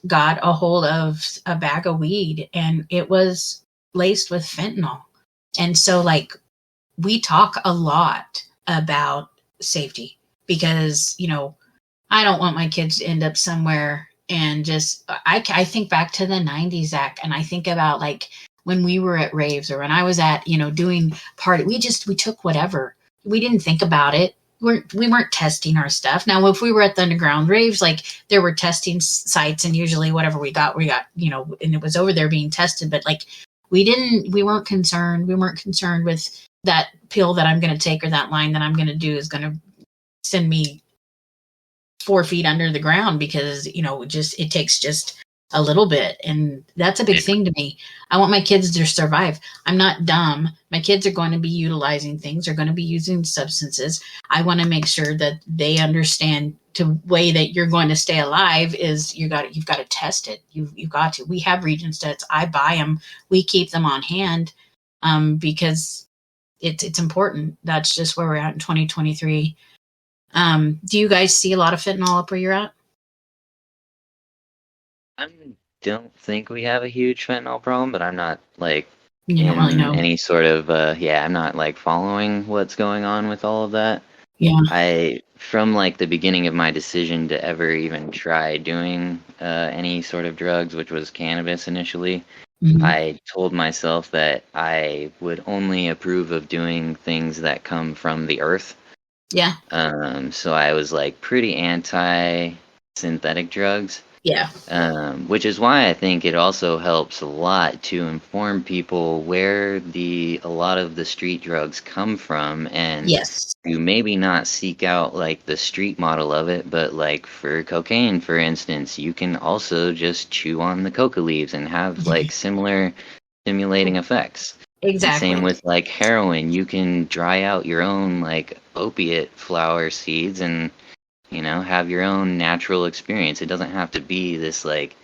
got a hold of a bag of weed and it was laced with fentanyl. And so, like, we talk a lot about safety because, you know, I don't want my kids to end up somewhere and just, I think back to the 90s, Zach, and I think about like when we were at raves or when I was at, you know, doing party, we took whatever. We didn't think about it. We weren't testing our stuff. Now, if we were at the underground raves, like there were testing sites and usually whatever we got, you know, and it was over there being tested, but like we weren't concerned. We weren't concerned with that pill that I'm going to take or that line that I'm going to do is going to send me 4 feet under the ground because, you know, it takes just a little bit. And that's a big thing to me. I want my kids to survive. I'm not dumb. My kids are going to be utilizing things, are going to be using substances. I want to make sure that they understand the way that you're going to stay alive is you've got to test it. You've got to. We have Regensteads. I buy them. We keep them on hand because it's important. That's just where we're at in 2023. Do you guys see a lot of fentanyl up where you're at? I don't think we have a huge fentanyl problem, but I'm not like You don't really know. any sort of I'm not like following what's going on with all of that. Yeah. From like the beginning of my decision to ever even try doing any sort of drugs, which was cannabis initially, I told myself that I would only approve of doing things that come from the earth. Yeah. So I was like pretty anti synthetic drugs. Yeah. Which is why I think it also helps a lot to inform people where a lot of the street drugs come from, and yes, you maybe not seek out like the street model of it, but like for cocaine, for instance, you can also just chew on the coca leaves and have like similar stimulating effects. exactly. And same with like heroin, you can dry out your own like opiate flower seeds and, you know, have your own natural experience. It doesn't have to be this like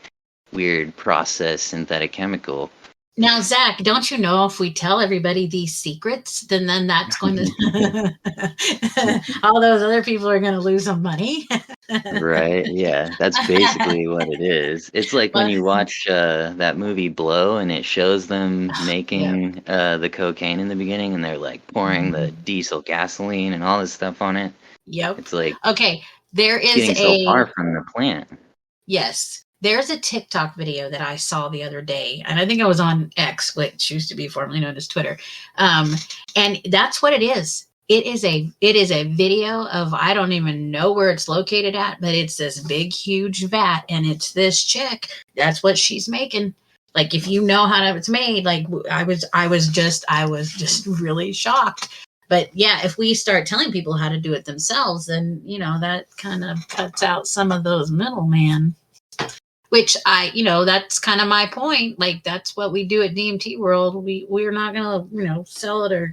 weird processed synthetic chemical. Now, Zach, don't you know if we tell everybody these secrets, then that's going to all those other people are going to lose some money. Right? Yeah, that's basically what it is. It's like when you watch that movie Blow, and it shows them making the cocaine in the beginning, and they're like pouring the diesel gasoline and all this stuff on it. Yep. It's like okay. There is getting so far from the plant. Yes. There's a TikTok video that I saw the other day, and I think I was on X, which used to be formerly known as Twitter. And that's what it is. It is a video of, I don't even know where it's located at, but it's this big, huge vat, and it's this chick. That's what she's making. Like, if you know how it's made, like I was just really shocked. But yeah, if we start telling people how to do it themselves, then, you know, that kind of cuts out some of those middlemen. Which that's kind of my point. Like, that's what we do at DMT World. We're not going to, you know, sell it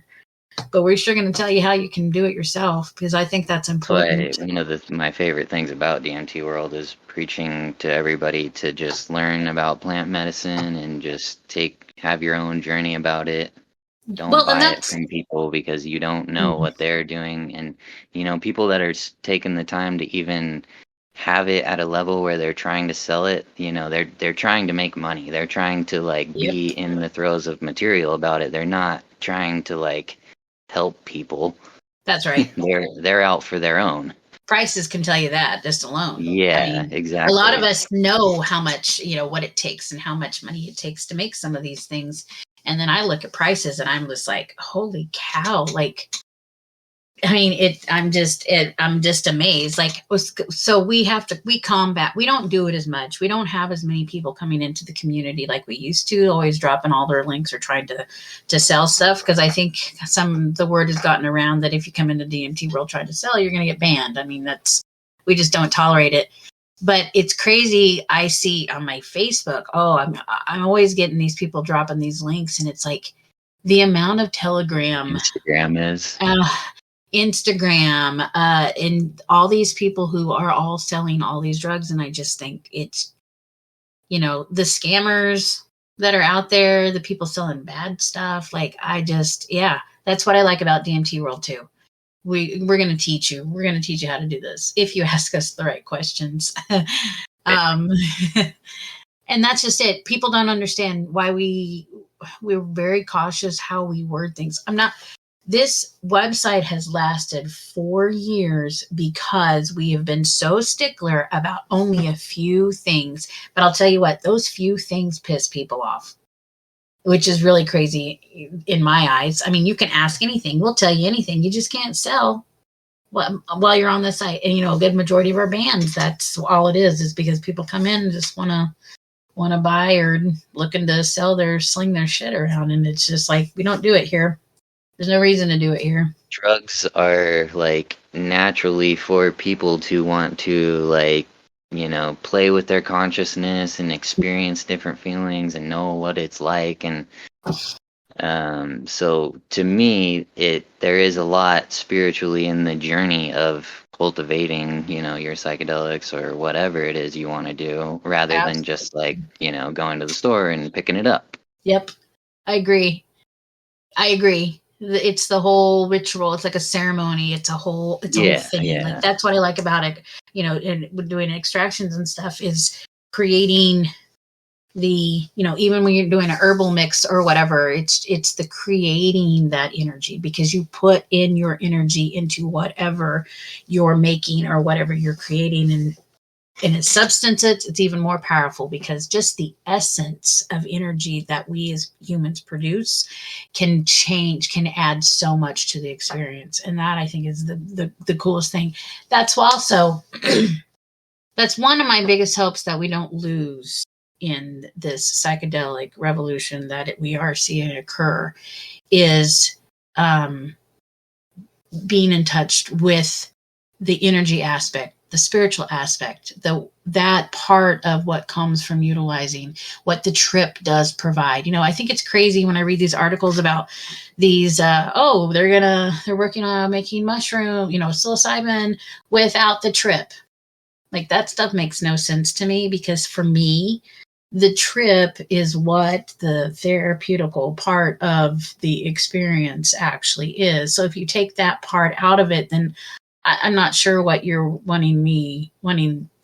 but we're sure going to tell you how you can do it yourself, because I think that's important. But one of my favorite things about DMT World is preaching to everybody to just learn about plant medicine and just have your own journey about it. Don't buy it from people because you don't know what they're doing. And, you know, people that are taking the time to even have it at a level where they're trying to sell it, you know, they're trying to make money. They're trying to like be in the throes of material about it. They're not trying to like help people. That's right. They're out for their own. Prices can tell you that just alone. Yeah, exactly. A lot of us know how much, you know, what it takes and how much money it takes to make some of these things. And then I look at prices and I'm just like, holy cow. Like, I mean, I'm just amazed. Like, so we combat, we don't do it as much. We don't have as many people coming into the community like we used to, always dropping all their links or trying to sell stuff. Cause I think the word has gotten around that if you come into DMT World trying to sell, you're going to get banned. I mean, we just don't tolerate it. But it's crazy. I see on my Facebook, I'm always getting these people dropping these links, and it's like the amount of Instagram is. Instagram, and all these people who are all selling all these drugs. And I just think it's, the scammers that are out there, the people selling bad stuff. Like, yeah, that's what I like about DMT World too. We're going to teach you. We're going to teach you how to do this if you ask us the right questions. And that's just it. People don't understand why we're very cautious how we word things. This website has lasted 4 years because we have been so stickler about only a few things. But I'll tell you what, those few things piss people off, which is really crazy in my eyes. I mean, you can ask anything. We'll tell you anything. You just can't sell while you're on the site. And, a good majority of our bans, that's all it is because people come in and just want to buy or looking to sling their shit around. And it's just like, we don't do it here. There's no reason to do it here. Drugs are like naturally for people to want to play with their consciousness and experience different feelings and know what it's like. And so to me, there is a lot spiritually in the journey of cultivating, your psychedelics or whatever it is you want to do, rather than just going to the store and picking it up. Yep. I agree. It's the whole ritual. It's like a ceremony. It's a whole thing. Yeah. Like, that's what I like about it. And doing extractions and stuff is creating the, even when you're doing an herbal mix or whatever, it's the creating that energy, because you put in your energy into whatever you're making or whatever you're creating, and its substance, it's even more powerful, because just the essence of energy that we as humans produce can add so much to the experience. And that, I think, is the coolest thing. That's also, that's one of my biggest hopes, that we don't lose in this psychedelic revolution that we are seeing occur, is being in touch with the energy aspect, the spiritual aspect, that part of what comes from utilizing what the trip does provide. I think it's crazy when I read these articles about these, they're working on making mushroom, psilocybin without the trip. Like, that stuff makes no sense to me, because for me, the trip is what the therapeutical part of the experience actually is. So if you take that part out of it, then I'm not sure what you're wanting the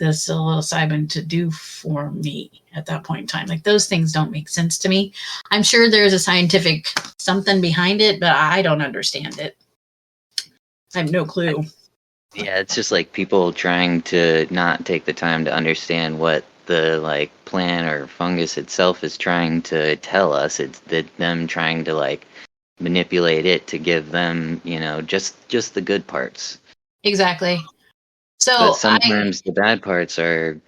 psilocybin to do for me at that point in time. Like, those things don't make sense to me. I'm sure there's a scientific something behind it, but I don't understand it. I have no clue. Yeah, it's just like people trying to not take the time to understand what the plant or fungus itself is trying to tell us. It's them trying to manipulate it to give them, just the good parts. Exactly. So but sometimes the bad parts are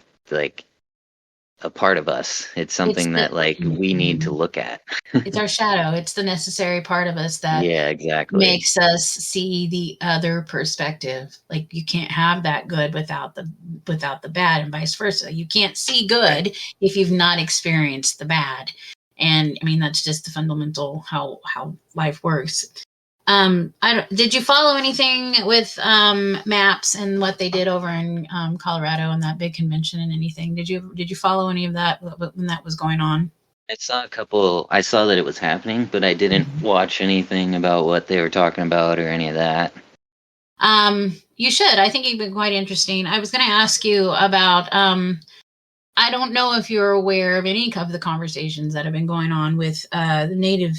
a part of us. It's something that we need to look at. It's our shadow. It's the necessary part of us that exactly makes us see the other perspective. Like, you can't have that good without the bad, and vice versa. You can't see good if you've not experienced the bad. And I mean, that's just the fundamental how life works. Did you follow anything with MAPS and what they did over in Colorado and that big convention and anything? Did you follow any of that when that was going on? I saw that it was happening, but I didn't watch anything about what they were talking about or any of that. You should. I think it'd be quite interesting. I was going to ask you about, I don't know if you're aware of any of the conversations that have been going on with the native,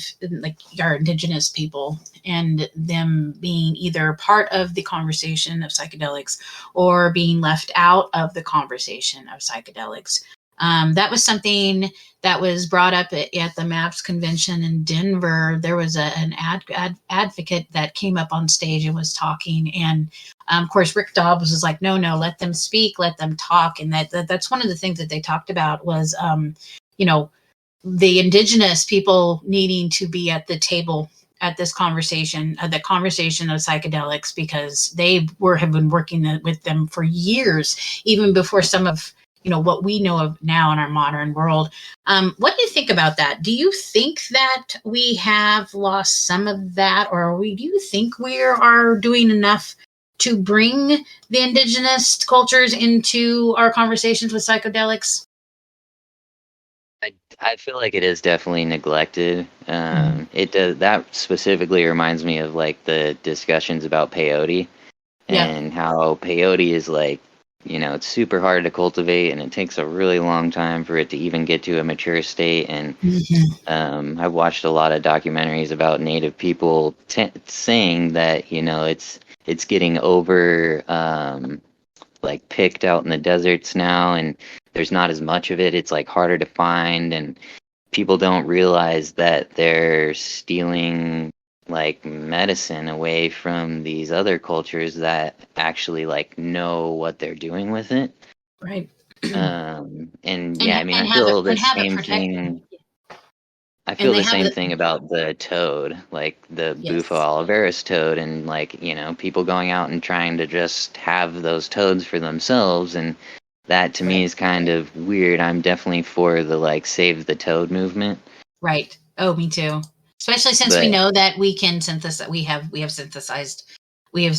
our indigenous people, and them being either part of the conversation of psychedelics or being left out of the conversation of psychedelics. That was something that was brought up at the MAPS convention in Denver. There was an advocate that came up on stage and was talking. And of course, Rick Dobbs was like, no, let them speak, let them talk. And that's one of the things that they talked about was, the indigenous people needing to be at the table at this conversation, the conversation of psychedelics, because they have been working with them for years, even before some of what we know of now in our modern world. What do you think about that? Do you think that we have lost some of that, or do you think we are doing enough to bring the indigenous cultures into our conversations with psychedelics? I feel like it is definitely neglected. It does, that specifically reminds me of like the discussions about peyote Yeah. and how peyote is like, it's super hard to cultivate and it takes a really long time for it to even get to a mature state. And I've watched a lot of documentaries about Native people saying that it's getting over like picked out in the deserts now, and there's not as much of it. It's like harder to find, and people don't realize that they're stealing like medicine away from these other cultures that actually like know what they're doing with it. Right. And yeah, I mean, I feel the same thing. I feel the same thing about the toad, like the Bufo olivaris toad, and like, people going out and trying to just have those toads for themselves. And that to me is kind of weird. I'm definitely for the like save the toad movement. Right. Oh, me too. Especially since we know that we can synthesize, we have synthesized, we have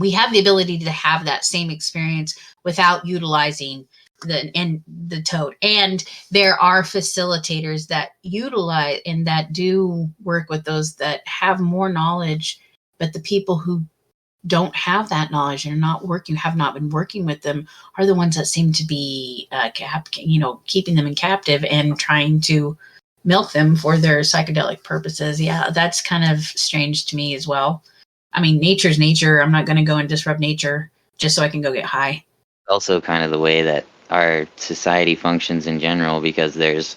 we have the ability to have that same experience without utilizing the toad. And there are facilitators that utilize and that do work with those that have more knowledge, but the people who don't have that knowledge and have not been working with them are the ones that seem to be keeping them in captive and trying to milk them for their psychedelic purposes. Yeah, that's kind of strange to me as well. I mean, nature's nature. I'm not going to go and disrupt nature just so I can go get high. Also kind of the way that our society functions in general, because there's,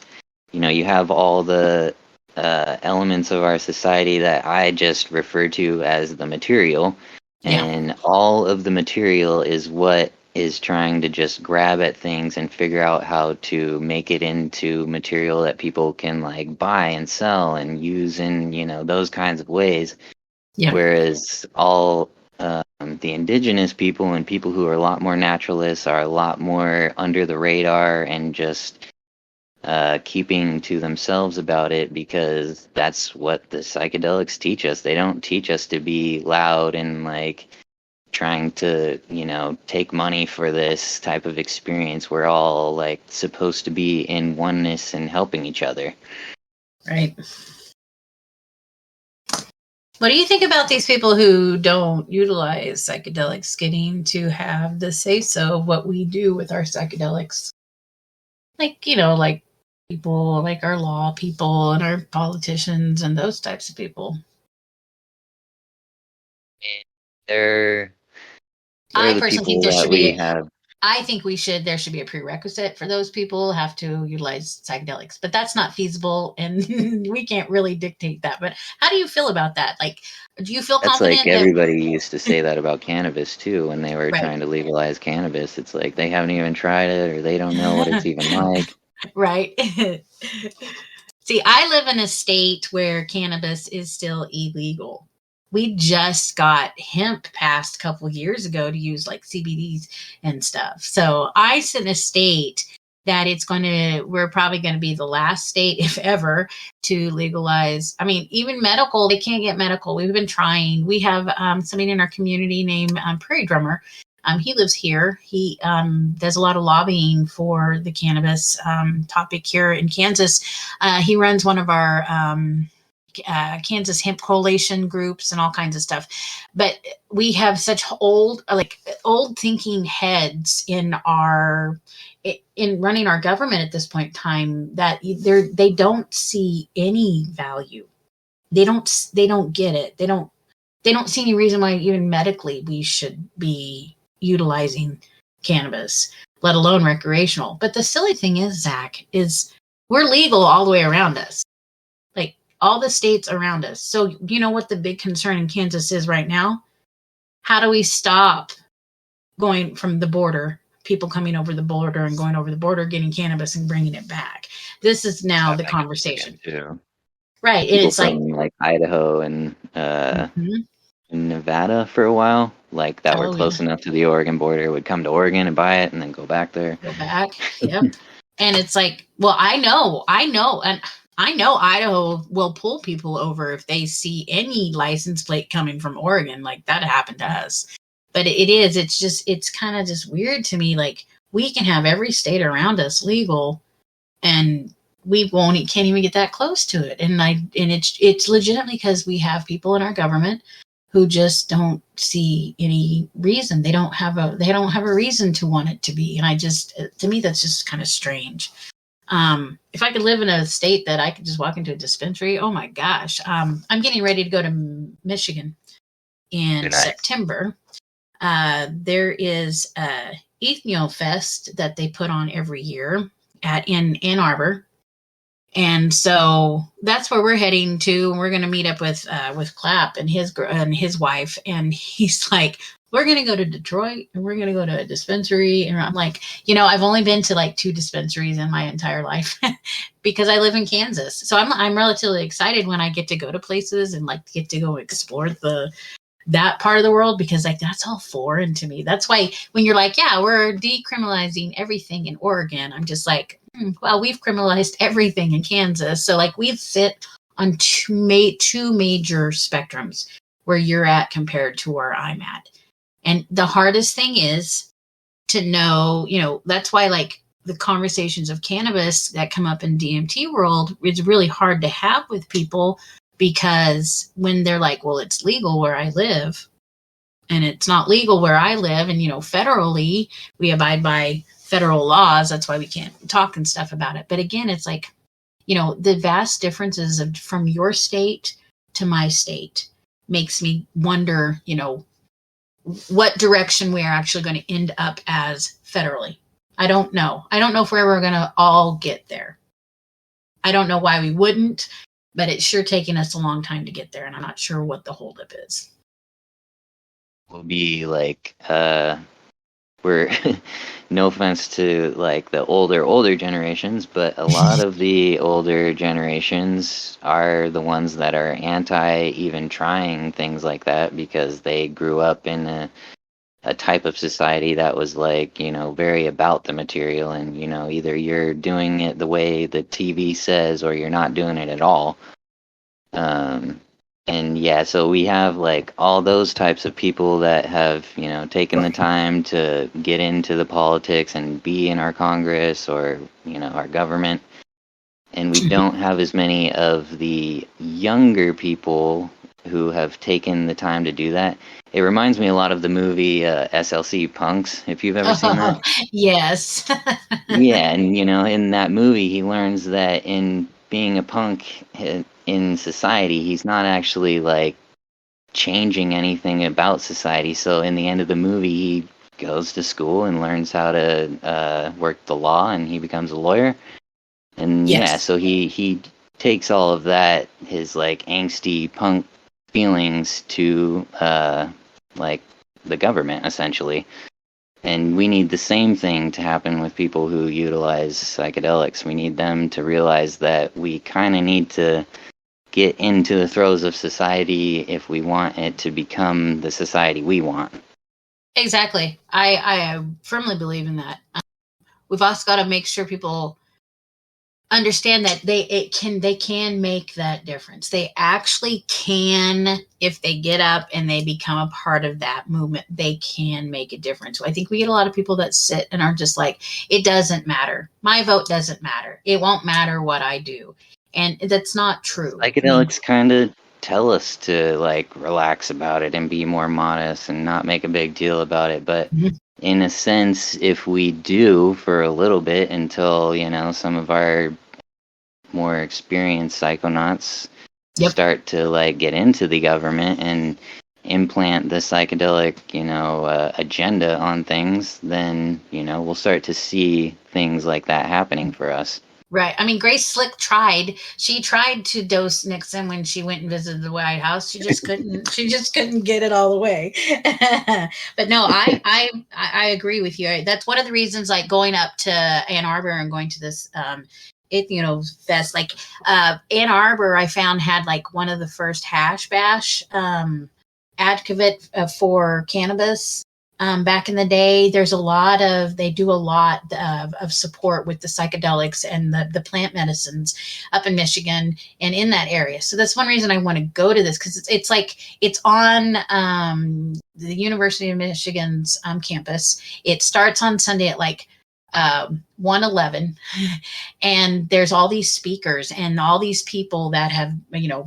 you have all the elements of our society that I just refer to as the material. And all of the material is what is trying to just grab at things and figure out how to make it into material that people can like buy and sell and use in, those kinds of ways. Yeah. Whereas all the indigenous people and people who are a lot more naturalists are a lot more under the radar and just keeping to themselves about it, because that's what the psychedelics teach us. They don't teach us to be loud and like trying to, take money for this type of experience. We're all like supposed to be in oneness and helping each other. Right. What do you think about these people who don't utilize psychedelics getting to have the say-so of what we do with our psychedelics? Like, like people like our law people and our politicians and those types of people. I personally think there should be a prerequisite for those people have to utilize psychedelics, but that's not feasible and we can't really dictate that. But how do you feel about that? Like, do you feel confident? That's like everybody used to say that about cannabis too when they were trying to legalize cannabis. It's like they haven't even tried it or they don't know what it's even like. Right. See, I live in a state where cannabis is still illegal. We just got hemp passed a couple of years ago to use like CBDs and stuff. So I sit in a state that we're probably going to be the last state, if ever, to legalize. I mean, even medical, they can't get medical. We've been trying. We have somebody in our community named Prairie Drummer. He lives here. He does a lot of lobbying for the cannabis topic here in Kansas. He runs one of our Kansas Hemp Coalition groups and all kinds of stuff. But we have such old thinking heads in running our government at this point in time that they don't see any value. They don't get it. They don't see any reason why even medically we should be utilizing cannabis, let alone recreational. But the silly thing is, Zach, is we're legal all the way around us. Like all the states around us. So you know what the big concern in Kansas is right now? How do we stop going from the border, people coming over the border and going over the border, getting cannabis and bringing it back? This is now the conversation. Right. People and it's like Idaho and Nevada for a while like that were Oh, close yeah. enough to the Oregon border would come to Oregon and buy it and then go back there. Go back. Yep. And it's like, well, I know, and I know Idaho will pull people over if they see any license plate coming from Oregon. Like that happened to us. But it's kind of just weird to me. Like we can have every state around us legal, and we can't even get that close to it. And it's legitimately because we have people in our government who just don't see any reason. They don't have a reason to want it to be. And to me, that's just kind of strange. If I could live in a state that I could just walk into a dispensary, oh my gosh. I'm getting ready to go to Michigan in Nice. September. There is a Ethnio Fest that they put on every year in Ann Arbor. And so that's where we're heading to. We're going to meet up with Clapp and his wife. And he's like, we're going to go to Detroit and we're going to go to a dispensary. And I'm like, I've only been to like 2 dispensaries in my entire life because I live in Kansas. So I'm relatively excited when I get to go to places and like get to go explore that part of the world, because like that's all foreign to me. That's why when you're like, yeah, we're decriminalizing everything in Oregon, I'm just like, well, we've criminalized everything in Kansas. So like we sit on two major spectrums where you're at compared to where I'm at. And the hardest thing is to know, that's why like the conversations of cannabis that come up in DMT world is really hard to have with people, because when they're like, well, it's legal where I live and it's not legal where I live. And, federally, we abide by federal laws. That's why we can't talk and stuff about it. But again, it's like, the vast differences from your state to my state makes me wonder, what direction we are actually going to end up as federally. I don't know. I don't know if we're ever going to all get there. I don't know why we wouldn't, but it's sure taking us a long time to get there, and I'm not sure what the holdup is. Will be like, we're no offense to like the older generations, but a lot of the older generations are the ones that are anti even trying things like that, because they grew up in a type of society that was like, very about the material, and either you're doing it the way the TV says or you're not doing it at all. And yeah, so we have like all those types of people that have, taken the time to get into the politics and be in our Congress or, our government. And we don't have as many of the younger people who have taken the time to do that. It reminds me a lot of the movie SLC Punks, if you've ever seen that. Yes. Yeah, and in that movie, he learns that in being a punk in society, he's not actually like changing anything about society. So in the end of the movie, he goes to school and learns how to work the law, and he becomes a lawyer. And Yes. yeah, so he takes all of that, his like angsty punk feelings, to like the government essentially. And we need the same thing to happen with people who utilize psychedelics. We need them to realize that we kind of need to get into the throes of society if we want it to become the society we want. Exactly. I firmly believe in that. We've also got to make sure people understand that they can make that difference. They actually can, if they get up and they become a part of that movement, they can make a difference. So I think we get a lot of people that sit and are just like, it doesn't matter. My vote doesn't matter. It won't matter what I do. And that's not true. Psychedelics kind of tell us to like relax about it and be more modest and not make a big deal about it. But in a sense, if we do for a little bit until, some of our more experienced psychonauts start to like get into the government and implant the psychedelic, agenda on things, then, we'll start to see things like that happening for us. Right. I mean, Grace Slick tried. She tried to dose Nixon when she went and visited the White House. She just couldn't. She just couldn't get it all the way. But no, I agree with you. That's one of the reasons, like going up to Ann Arbor and going to this fest. Like Ann Arbor, I found had like one of the first hash bash advocate for cannabis. Back in the day, they do a lot of support with the psychedelics and the plant medicines up in Michigan and in that area. So that's one reason I want to go to this, because it's like it's on the University of Michigan's campus. It starts on Sunday at like 1:11, and there's all these speakers and all these people that have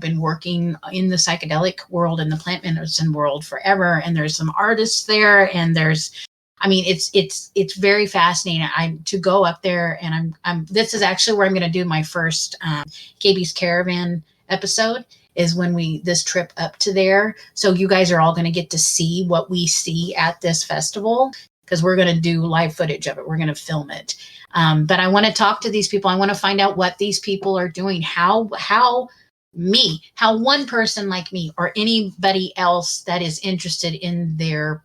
been working in the psychedelic world and the plant medicine world forever, and there's some artists there, and it's very fascinating. I'm to go up there, and I'm this is actually where I'm going to do my first KB's Caravan episode, is when this trip up to there, so you guys are all going to get to see what we see at this festival, because we're going to do live footage of it. We're going to film it. But I want to talk to these people. I want to find out what these people are doing, how one person like me or anybody else that is interested in their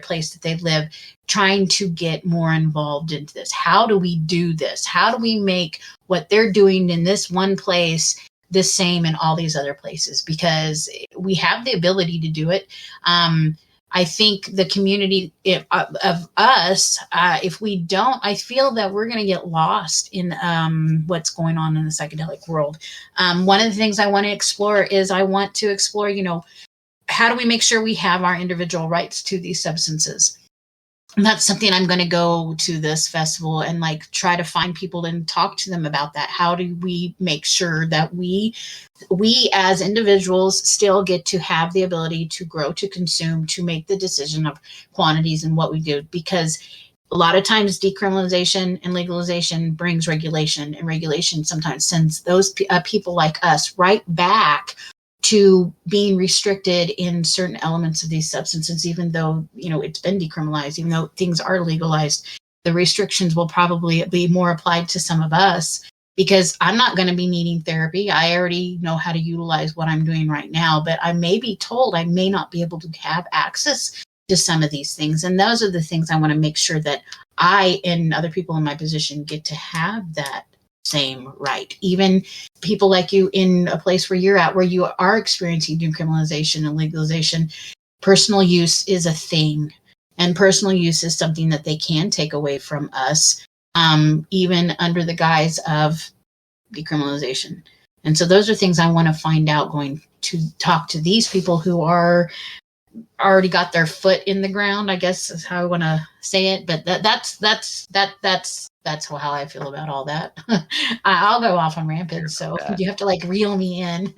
place that they live, trying to get more involved into this. How do we do this? How do we make what they're doing in this one place the same in all these other places? Because we have the ability to do it. I think the community of us, if we don't, I feel that we're going to get lost in what's going on in the psychedelic world. One of the things I want to explore, how do we make sure we have our individual rights to these substances? And that's something I'm going to go to this festival and try to find people and talk to them about that. How do we make sure that we as individuals still get to have the ability to grow, to consume, to make the decision of quantities and what we do? Because a lot of times decriminalization and legalization brings regulation, and regulation sometimes sends those people like us right back to being restricted in certain elements of these substances. Even though it's been decriminalized, even though things are legalized, the restrictions will probably be more applied to some of us, because I'm not going to be needing therapy. I already know how to utilize what I'm doing right now, but I may be told I may not be able to have access to some of these things. And those are the things I want to make sure that I and other people in my position get to have that same right. Even people like you in a place where you're at, where you are experiencing decriminalization and legalization, personal use is a thing, and personal use is something that they can take away from us, even under the guise of decriminalization. And so those are things I want to find out, going to talk to these people who are already got their foot in the ground, I guess is how I want to say it. But that's how I feel about all that. I'll go off on rampage, so you have to reel me in.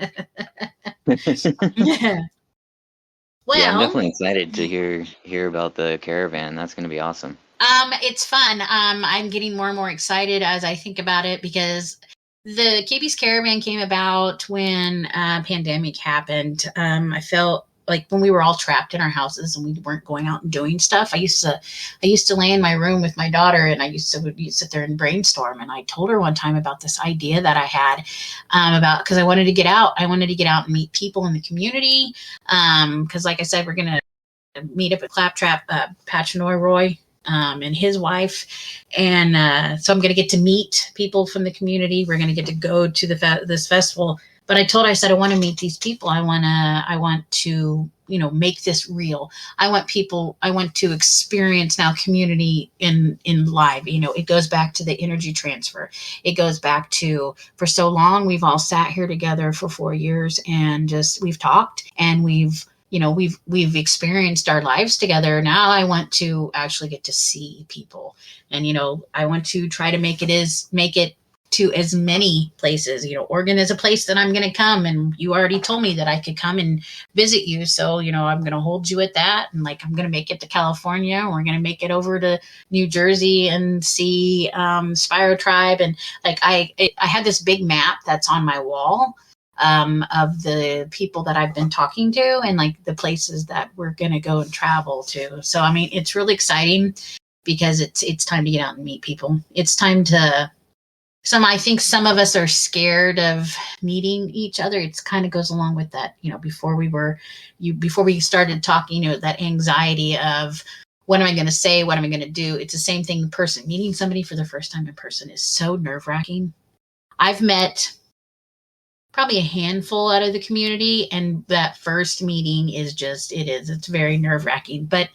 Well, yeah, I'm definitely excited to hear about the caravan. That's going to be awesome. It's fun. I'm getting more and more excited as I think about it, because the KB's Caravan came about when pandemic happened. I felt like when we were all trapped in our houses and we weren't going out and doing stuff. I used to lay in my room with my daughter, and I used to sit there and brainstorm. And I told her one time about this idea that I had because I wanted to get out. I wanted to get out and meet people in the community. Because like I said, we're going to meet up at Claptrap, Patchenoy Roy, and his wife. And so I'm going to get to meet people from the community. We're going to get to go to this festival. But I said, I want to meet these people. I want to, make this real. I want to experience now community in live. It goes back to the energy transfer. It goes back to, for so long, we've all sat here together for 4 years and we've talked, and we've experienced our lives together. Now I want to actually get to see people. And, I want to try to make it to as many places. Oregon is a place that I'm going to come, and you already told me that I could come and visit you. So, I'm going to hold you at that. And I'm going to make it to California. We're going to make it over to New Jersey and see Spiro Tribe. And I had this big map that's on my wall of the people that I've been talking to and the places that we're going to go and travel to. So, it's really exciting, because it's time to get out and meet people. It's time to, I think some of us are scared of meeting each other. It kind of goes along with that, before we started talking, that anxiety of what am I going to say? What am I going to do? It's the same thing in person. Meeting somebody for the first time in person is so nerve-wracking. I've met probably a handful out of the community. And that first meeting is it's very nerve wracking. But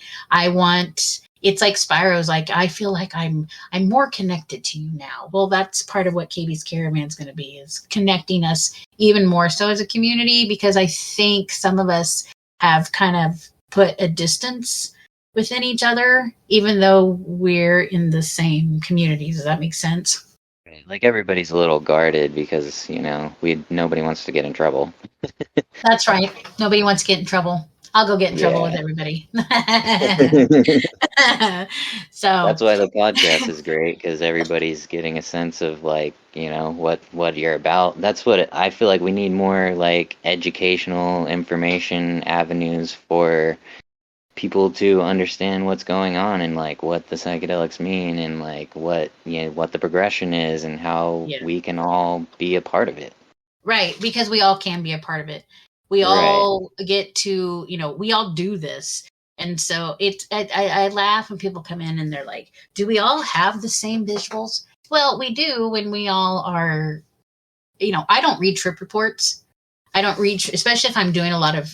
it's like Spyro's like, I feel like I'm more connected to you now. Well, that's part of what KB's Caravan's going to be, is connecting us even more so as a community, because I think some of us have kind of put a distance within each other, even though we're in the same community. Does that make sense? Like everybody's a little guarded because, nobody wants to get in trouble. That's right. Nobody wants to get in trouble. I'll go get in trouble with Yeah. everybody. That's So, why the podcast is great, because everybody's getting a sense of like, what you're about. That's what I feel like we need more like educational information avenues for people to understand what's going on and like what the psychedelics mean and like what the progression is and how yeah. we can all be a part of it. Right, because we all can be a part of it. We Right. all get to, we all do this. And so I laugh when people come in and they're like, do we all have the same visuals? Well, we do when we all are, I don't read trip reports. I don't read, especially if I'm doing a lot of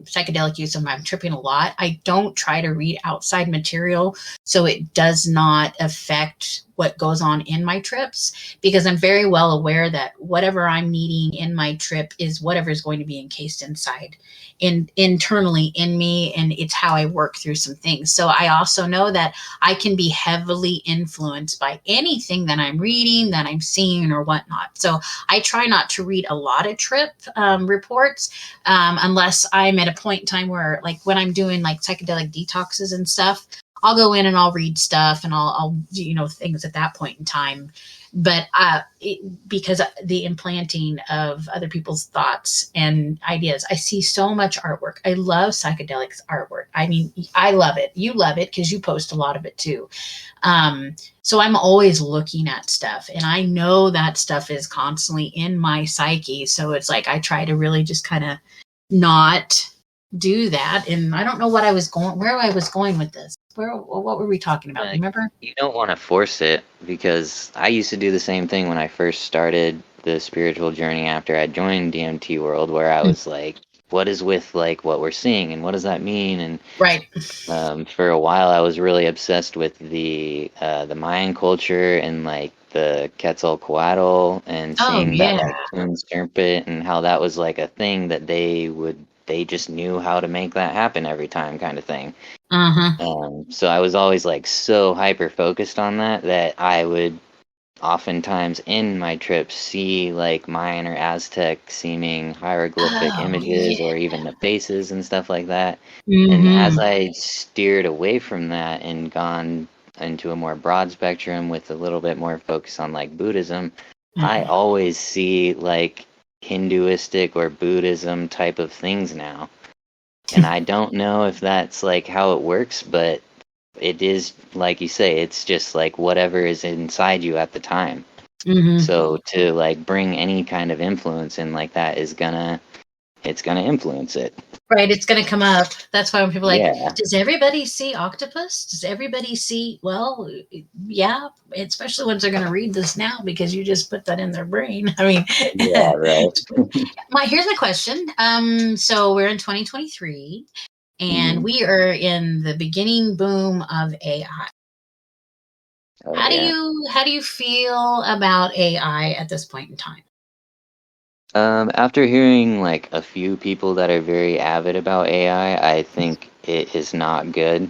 psychedelic use and I'm tripping a lot. I don't try to read outside material so it does not affect what goes on in my trips, because I'm very well aware that whatever I'm needing in my trip is whatever is going to be encased inside internally in me, and it's how I work through some things. So I also know that I can be heavily influenced by anything that I'm reading, that I'm seeing, or whatnot. So I try not to read a lot of trip reports unless I'm at a point in time where, like when I'm doing like psychedelic detoxes and stuff, I'll go in and I'll read stuff and I'll do, things at that point in time. But because the implanting of other people's thoughts and ideas, I see so much artwork. I love psychedelics artwork. I mean, I love it. You love it because you post a lot of it too. So I'm always looking at stuff, and I know that stuff is constantly in my psyche. So it's like I try to really just kind of not do that. And I don't know where I was going with this. What were we talking about? Remember? You don't want to force it, because I used to do the same thing when I first started the spiritual journey after I joined DMT World, where I was like, what is with like what we're seeing and what does that mean? And right. For a while I was really obsessed with the Mayan culture and like the Quetzalcoatl and seeing that like twin serpent and how that was like a thing that they just knew how to make that happen every time, kind of thing. So I was always like so hyper focused on that I would oftentimes in my trips see like Mayan or Aztec seeming hieroglyphic images or even the faces and stuff like that. And as I steered away from that and gone into a more broad spectrum with a little bit more focus on like Buddhism, I always see like Hinduistic or Buddhism type of things now. And I don't know if that's like how it works, but it is, like you say, it's just like whatever is inside you at the time. So to like bring any kind of influence in like that it's gonna influence it. Right, it's going to come up. That's why when people are like, does everybody see octopus? Does everybody see? Well, yeah, especially once they're going to read this now because you just put that in their brain. I mean, yeah, right. Here's my question. So we're in 2023, and we are in the beginning boom of AI. How do you feel about AI at this point in time? After hearing like a few people that are very avid about AI, I think it is not good.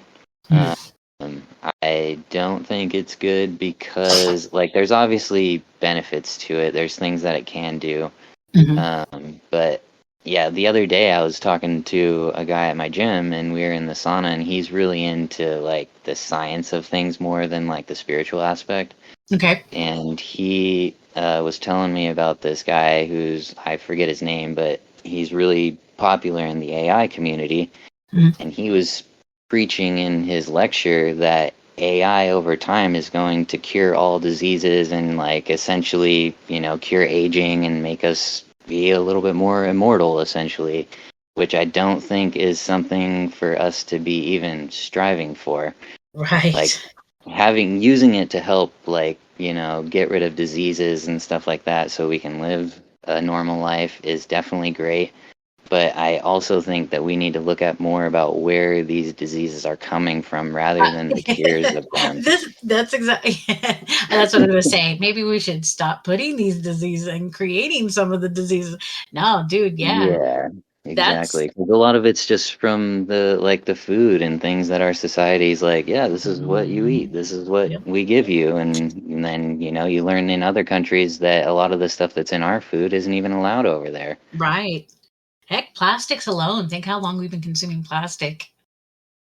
I don't think it's good because like there's obviously benefits to it. There's things that it can do. But yeah, the other day I was talking to a guy at my gym and we were in the sauna, and he's really into like the science of things more than like the spiritual aspect. Okay. And he was telling me about this guy who's, I forget his name, but he's really popular in the AI community. And he was preaching in his lecture that AI over time is going to cure all diseases and like essentially, cure aging and make us be a little bit more immortal, essentially, which I don't think is something for us to be even striving for. Right. Like using it to help like, get rid of diseases and stuff like that so we can live a normal life is definitely great. But I also think that we need to look at more about where these diseases are coming from rather than the cures of them. That's exactly that's what I was saying. Maybe we should stop putting these diseases and creating some of the diseases. No, dude, yeah. Yeah, That's exactly. 'Cause a lot of it's just from the food and things that our society's like, yeah, this is what you eat. This is what yep, we give you. And then, you learn in other countries that a lot of the stuff that's in our food isn't even allowed over there. right. Heck, plastics alone. Think how long we've been consuming plastic.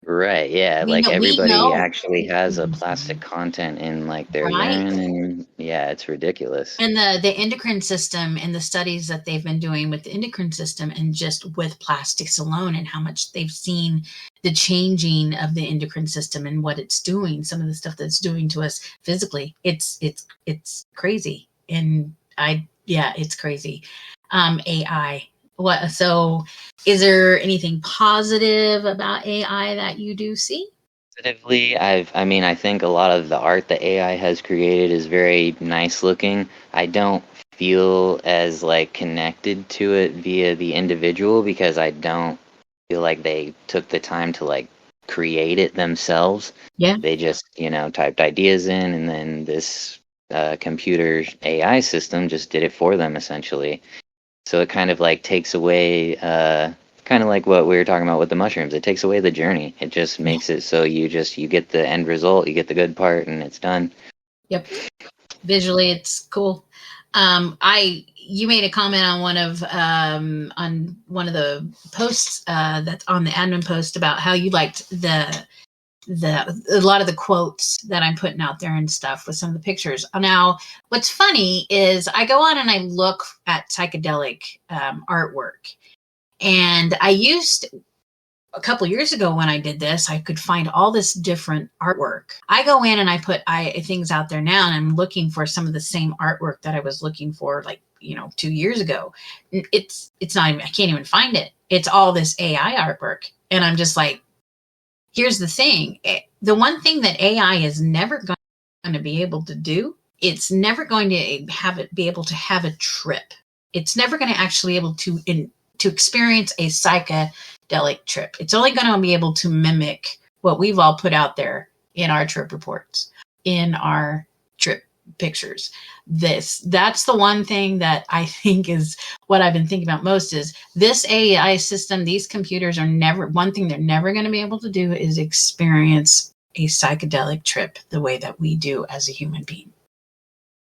Right, yeah, We like know we everybody know. actually has a plastic Mhm. content in like their Right. urine, and yeah, it's ridiculous. And the endocrine system and the studies that they've been doing with the endocrine system and just with plastics alone and how much they've seen the changing of the endocrine system and what it's doing, some of the stuff that's doing to us physically. It's crazy. And yeah, it's crazy. AI. What so is there anything positive about AI that you do see? Positively, I think a lot of the art that AI has created is very nice looking. I don't feel as like connected to it via the individual because I don't feel like they took the time to like create it themselves. Yeah. They just, typed ideas in, and then this computer AI system just did it for them essentially. So it kind of like takes away, kind of like what we were talking about with the mushrooms. It takes away the journey. It just Yeah. makes it so you get the end result, you get the good part, and it's done. Yep. Visually it's cool. I you made a comment on one of the posts that's on the admin post about how you liked the a lot of the quotes that I'm putting out there and stuff with some of the pictures. Now, what's funny is I go on and I look at psychedelic artwork, and I used a couple years ago when I did this, I could find all this different artwork. I go in and I put things out there now, and I'm looking for some of the same artwork that I was looking for, like 2 years ago. It's not even, I can't even find it. It's all this AI artwork, and I'm just like, here's the thing: the one thing that AI is never going to be able to do, it's never going to be able to have a trip. It's never going to actually be able to experience a psychedelic trip. It's only going to be able to mimic what we've all put out there in our trip reports, in our trip pictures. That's the one thing that I think is what I've been thinking about most is this AI system. These computers are never, one thing they're never going to be able to do is experience a psychedelic trip the way that we do as a human being.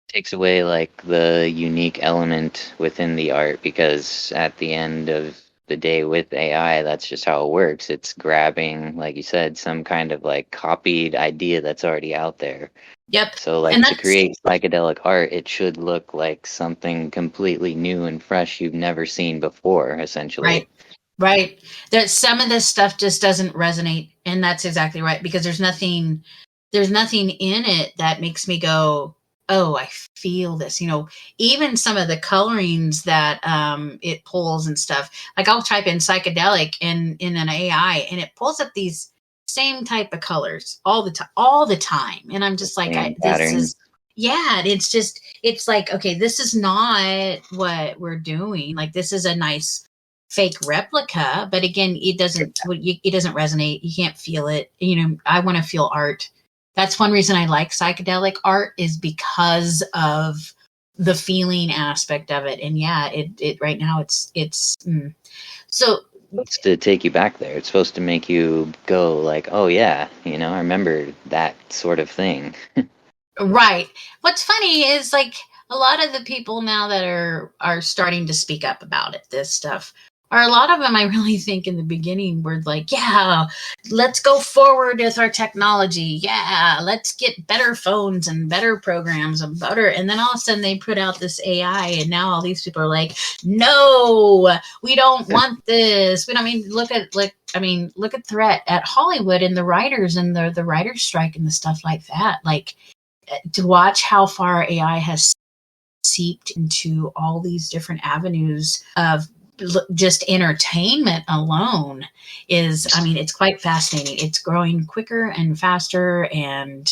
Takes away like the unique element within the art because at the end of the day with AI, that's just how it works. It's grabbing, like you said, some kind of like copied idea that's already out there. Yep. So like And to that's create psychedelic art, it should look like something completely new and fresh you've never seen before, essentially. right. Right. That some of this stuff just doesn't resonate. And that's exactly right. Because there's nothing in it that makes me go, oh, I feel this. Even some of the colorings that it pulls and stuff. Like I'll type in psychedelic in an AI, and it pulls up these same type of colors all the time. And I'm just like, Same this pattern. is, yeah, it's like, okay, this is not what we're doing. Like this is a nice fake replica, but again, it doesn't resonate. You can't feel it. I want to feel art. That's one reason I like psychedelic art, is because of the feeling aspect of it. And yeah, it right now so Supposed to take you back there. It's supposed to make you go like, oh yeah, I remember that sort of thing. right. What's funny is like a lot of the people now that are starting to speak up about it, this stuff, are a lot of them I really think in the beginning were like, yeah, let's go forward with our technology. Yeah, let's get better phones and better programs and better. And then all of a sudden they put out this AI, and now all these people are like, no, we don't want this. We don't, look at threat at Hollywood and the writers and the writers strike and the stuff like that. Like, to watch how far AI has seeped into all these different avenues of just entertainment alone is, it's quite fascinating. It's growing quicker and faster, and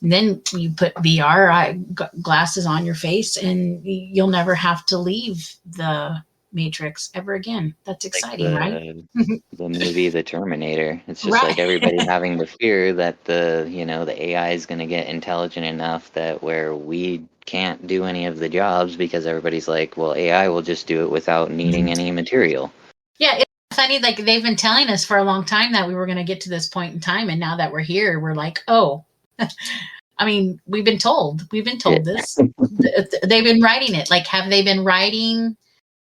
And then you put VR glasses on your face, and you'll never have to leave the Matrix ever again. That's Like exciting, right? the movie The Terminator. It's just Right. like everybody having the fear that the AI is going to get intelligent enough that where we can't do any of the jobs because everybody's like, well, AI will just do it without needing any material. Yeah, it's funny. Like they've been telling us for a long time that we were going to get to this point in time, and now that we're here, we're like, oh. I mean, we've been told. We've been told this. They've been writing it. Like, have they been writing?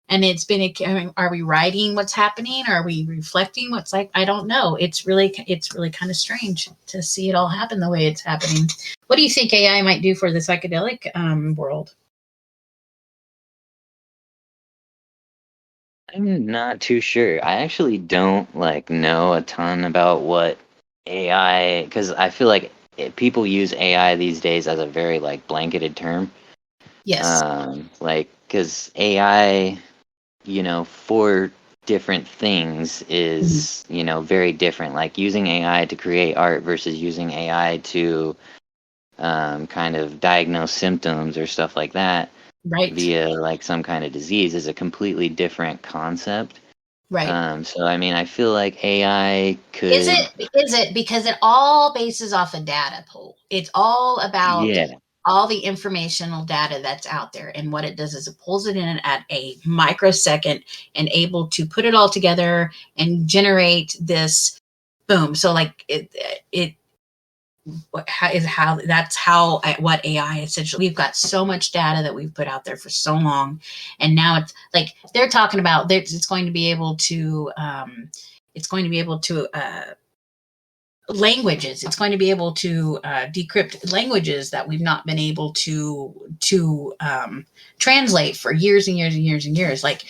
And it's been. I mean, are we writing what's happening? Are we reflecting what's like? I don't know. It's really kind of strange to see it all happen the way it's happening. What do you think AI might do for the psychedelic world? I'm not too sure. I actually don't know a ton about what AI, because I feel like people use AI these days as a very blanketed term. Yes. Because AI, for different things is, very different. Like using AI to create art versus using AI to kind of diagnose symptoms or stuff like that Right. via some kind of disease is a completely different concept. Right. So I mean, I feel like AI could. Is it because it all bases off a data pool? It's all about Yeah. all the informational data that's out there, and what it does is it pulls it in at a microsecond and able to put it all together and generate this boom. So like it is how that's how what AI essentially. We've got so much data that we've put out there for so long, and now it's like they're talking about it's going to be able to languages. It's going to be able to decrypt languages that we've not been able to translate for years and years and years and years. Like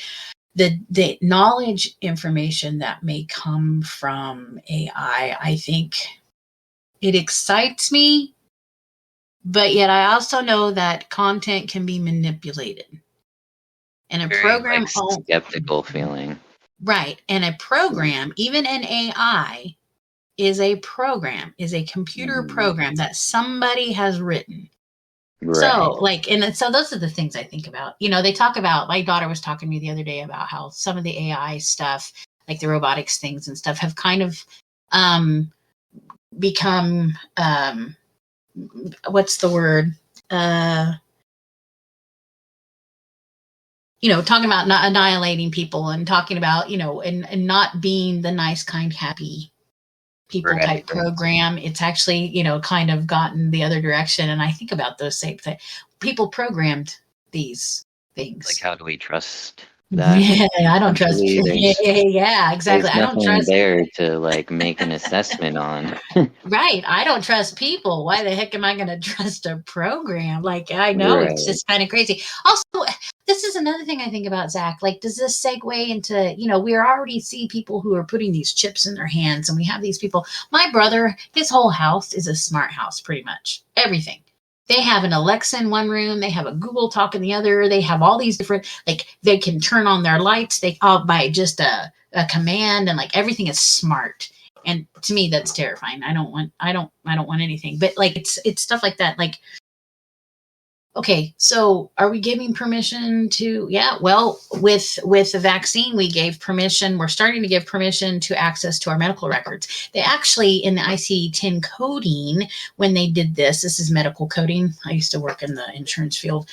the knowledge information that may come from AI, I think it excites me, but yet I also know that content can be manipulated. And a Very program, skeptical feeling. right? And a program, even an AI, is a computer program that somebody has written. So Right. and so those are the things I think about. They talk about, my daughter was talking to me the other day about how some of the AI stuff, like the robotics things and stuff, have kind of become what's the word? Talking about not annihilating people, and talking about, and not being the nice, kind, happy people type program. It's actually, kind of gotten the other direction. And I think about those same things. People programmed these things. Like, how do we trust that? Yeah, I don't trust. Yeah, exactly. There's I don't nothing trust there to make an assessment on. Right. I don't trust people. Why the heck am I going to trust a program? Like, I know it's Right. just kind of crazy. Also, this is another thing I think about, Zach. Like, does this segue into, we already see people who are putting these chips in their hands, and we have these people. My brother, his whole house is a smart house, pretty much. Everything. They have an Alexa in one room. They have a Google Talk in the other. They have all these different, they can turn on their lights. They all by just a command, and everything is smart. And to me, that's terrifying. I don't want anything, but it's stuff like that. Like, okay, so are we giving permission to, well, with the vaccine, we gave permission. We're starting to give permission to access to our medical records. They actually, in the ICD-10 coding, when they did this is medical coding. I used to work in the insurance field,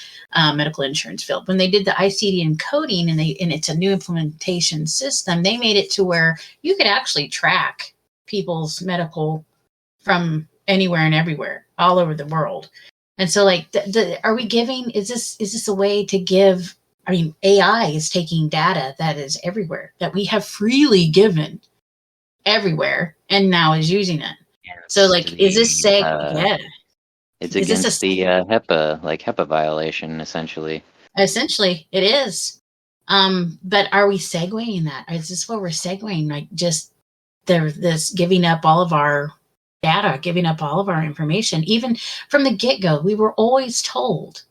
medical insurance field. When they did the ICD-10 coding, and it's a new implementation system, they made it to where you could actually track people's medical from anywhere and everywhere, all over the world. And so, are we giving? Is this a way to give? I mean, AI is taking data that is everywhere, that we have freely given everywhere, and now is using it. So, is this yeah? It's Is against this the HEPA violation, essentially. Essentially, it is. But are we segueing that? Is this what we're segueing? Like, just this giving up all of our data, giving up all of our information. Even from the get-go, we were always told,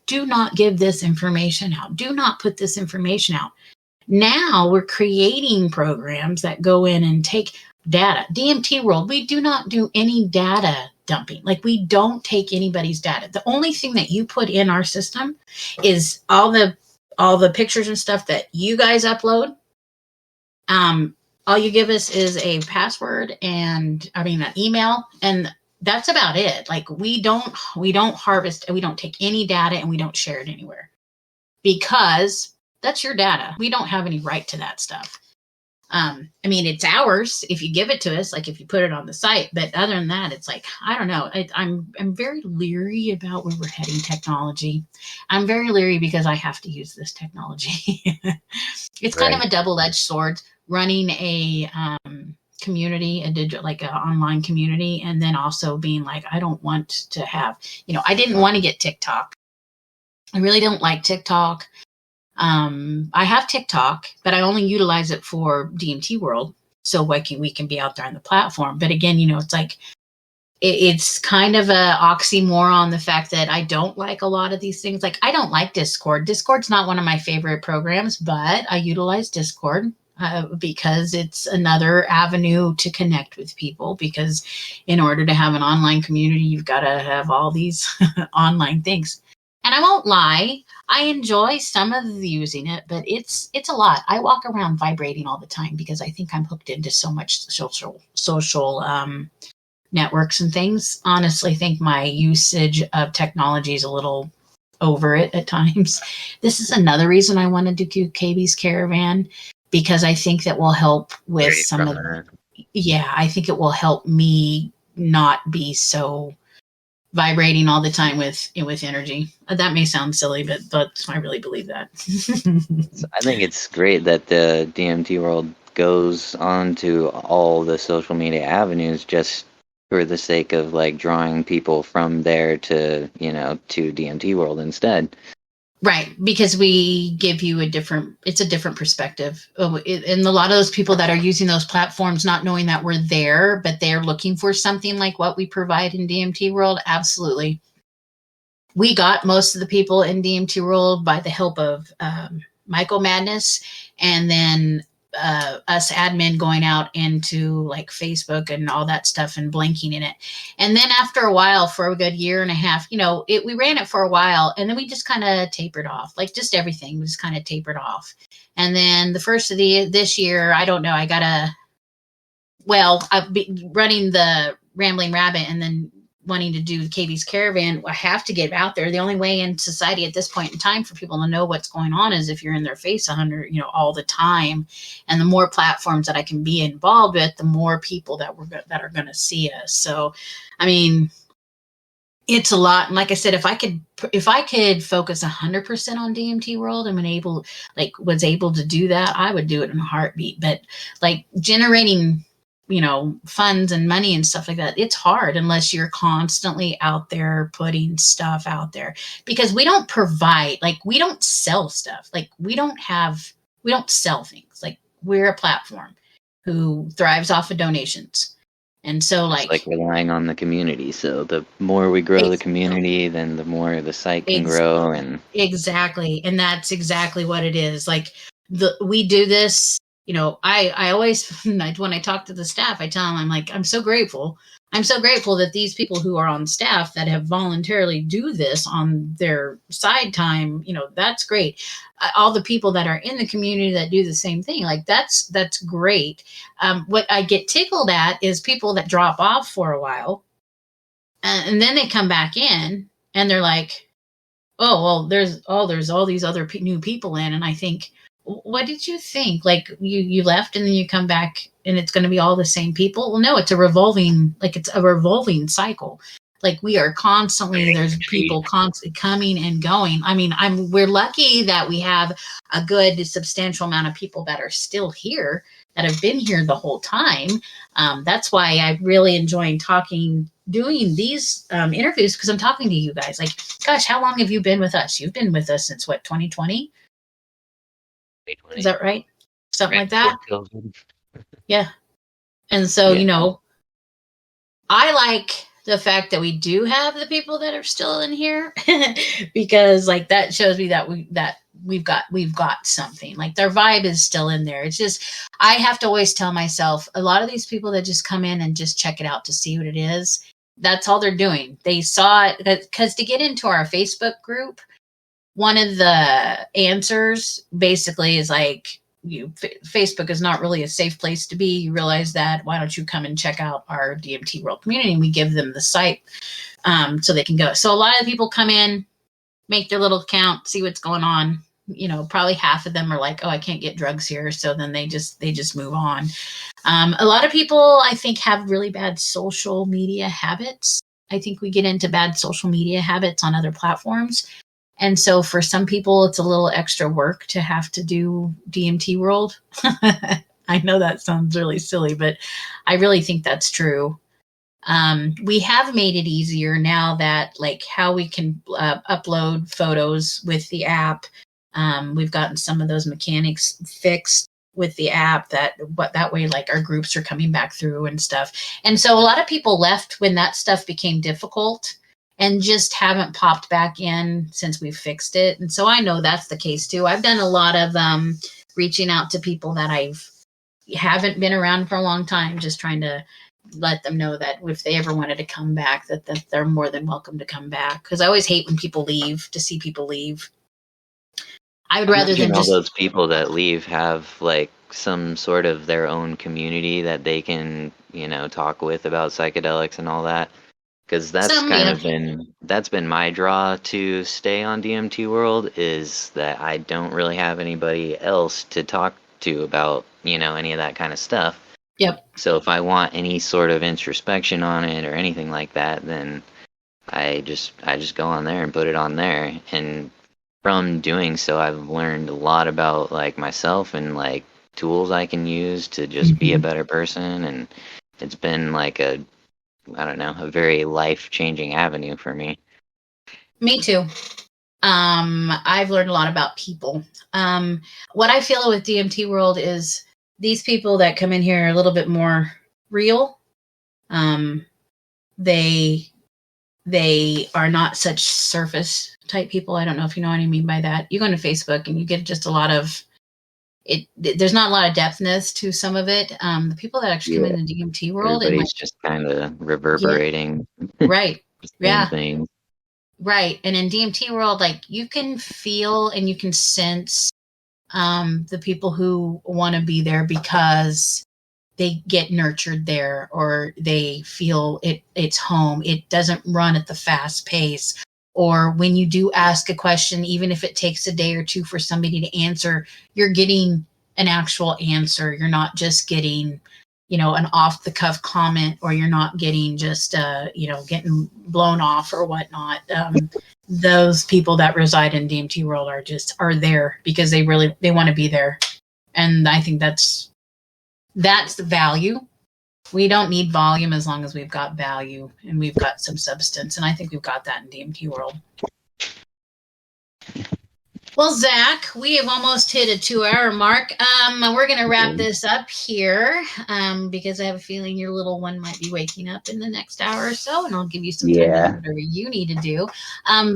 do not give this information out. Do not put this information out. Now we're creating programs that go in and take data. DMT world, we do not do any data dumping. Like, we don't take anybody's data. The only thing that you put in our system is all the pictures and stuff that you guys upload. All you give us is a password and an email, and that's about it. Like, we don't harvest, and we don't take any data, and we don't share it anywhere, because that's your data. We don't have any right to that stuff. It's ours if you give it to us, like if you put it on the site. But other than that, it's like, I don't know. I'm very leery about where we're heading technology. I'm very leery because I have to use this technology. It's kind of a double-edged sword, running a community, like an online community, and then also being like, I don't want to have, I didn't want to get TikTok. I really don't like TikTok. I have TikTok, but I only utilize it for DMT world, so we can be out there on the platform. But again, it's like, it's kind of a oxymoron, the fact that I don't like a lot of these things. Like, I don't like Discord. Discord's not one of my favorite programs, but I utilize Discord because it's another avenue to connect with people, because in order to have an online community, you've got to have all these online things. And I won't lie, I enjoy some of using it, but it's a lot. I walk around vibrating all the time because I think I'm hooked into so much social networks and things. Honestly, think my usage of technology is a little over it at times. This is another reason I want to do KB's Caravan, because I think that will help with some of I think it will help me not be so vibrating all the time with energy. That may sound silly, but I really believe that. I think it's great that the DMT world goes on to all the social media avenues just for the sake of like drawing people from there to to DMT world instead. Right, because we give you a different perspective. And a lot of those people that are using those platforms, not knowing that we're there, but they're looking for something like what we provide in DMT world. Absolutely. We got most of the people in DMT world by the help of Michael Madness, and then us admin going out into like Facebook and all that stuff and blanking in it. And then after a while, for a good year and a half, we ran it for a while, and then we just kind of tapered off. Like, just everything was kind of tapered off. And then the first of this year, I don't know, I've been running the Rambling Rabbit, and then wanting to do KB's Caravan. I have to get out there. The only way in society at this point in time for people to know what's going on is if you're in their face all the time. And the more platforms that I can be involved with, the more people that are going to see us. So, it's a lot. And like I said, if I could focus 100% on DMT world and was able to do that, I would do it in a heartbeat. But like generating funds and money and stuff like that, it's hard unless you're constantly out there putting stuff out there, because we don't provide, like, we don't sell stuff. Like, we don't sell things. Like, we're a platform who thrives off of donations. And so like relying on the community. So the more we grow the community, then the more the site can grow. And exactly. And that's exactly what it is. Like, we do this. I always, when I talk to the staff, I tell them, I'm like, I'm so grateful that these people who are on staff that have voluntarily do this on their side time, that's great. All the people that are in the community that do the same thing, like, that's great. What I get tickled at is people that drop off for a while, and then they come back in and they're like, oh, well, there's all these other new people in. And I think, what did you think? Like, you left and then you come back and it's going to be all the same people? Well, no, it's a revolving cycle. Like, we are constantly, there's people constantly coming and going. We're lucky that we have a good substantial amount of people that are still here, that have been here the whole time. That's why I really enjoy doing these interviews, because I'm talking to you guys. Like, gosh, how long have you been with us? You've been with us since what, 2020? Is that right? Something like that? Yeah. And so, I like the fact that we do have the people that are still in here, because like that shows me that we've got something. Like their vibe is still in there. It's just I have to always tell myself, a lot of these people that just come in and just check it out to see what it is, that's all they're doing. They saw it because to get into our Facebook group, one of the answers basically is like, Facebook is not really a safe place to be. You realize that. Why don't you come and check out our DMT World community? And we give them the site so they can go. So a lot of people come in, make their little account, see what's going on. Probably half of them are like, oh, I can't get drugs here. So then they just move on. A lot of people, I think, have really bad social media habits. I think we get into bad social media habits on other platforms. And so for some people, it's a little extra work to have to do DMT World. I know that sounds really silly, but I really think that's true. We have made it easier now that like how we can upload photos with the app. We've gotten some of those mechanics fixed with the app that way, like our groups are coming back through and stuff. And so a lot of people left when that stuff became difficult and just haven't popped back in since we've fixed it. And so I know that's the case too. I've done a lot of reaching out to people that haven't been around for a long time, just trying to let them know that if they ever wanted to come back, that they're more than welcome to come back. Because I always hate when people leave, to see people leave. I would rather than all just those people that leave have like some sort of their own community that they can, talk with about psychedelics and all that. Because that's that's been my draw to stay on DMT World, is that I don't really have anybody else to talk to about, any of that kind of stuff. Yep. So if I want any sort of introspection on it or anything like that, then I just go on there and put it on there. And from doing so, I've learned a lot about like myself and like tools I can use to just be a better person. And it's been like a very life-changing avenue for me. Me too. I've learned a lot about people. What I feel with DMT World is these people that come in here are a little bit more real. They are not such surface type people. I don't know if you know what I mean by that. You go into Facebook and you get just a lot of it. There's not a lot of depthness to some of it. The people that actually come in the DMT World, everybody's just kind of reverberating. Yeah. Right. Yeah. Thing. Right. And in DMT World, like you can feel and you can sense the people who want to be there because they get nurtured there, or they feel it's home. It doesn't run at the fast pace. Or when you do ask a question, even if it takes a day or two for somebody to answer, you're getting an actual answer. You're not just getting, an off the cuff comment, or you're not getting just, getting blown off or whatnot. Those people that reside in DMT World are there because they want to be there. And I think that's the value. We don't need volume as long as we've got value and we've got some substance. And I think we've got that in DMT World. Well, Zach, we have almost hit a 2-hour mark. We're going to wrap this up here because I have a feeling your little one might be waking up in the next hour or so, and I'll give you some time to do whatever you need to do.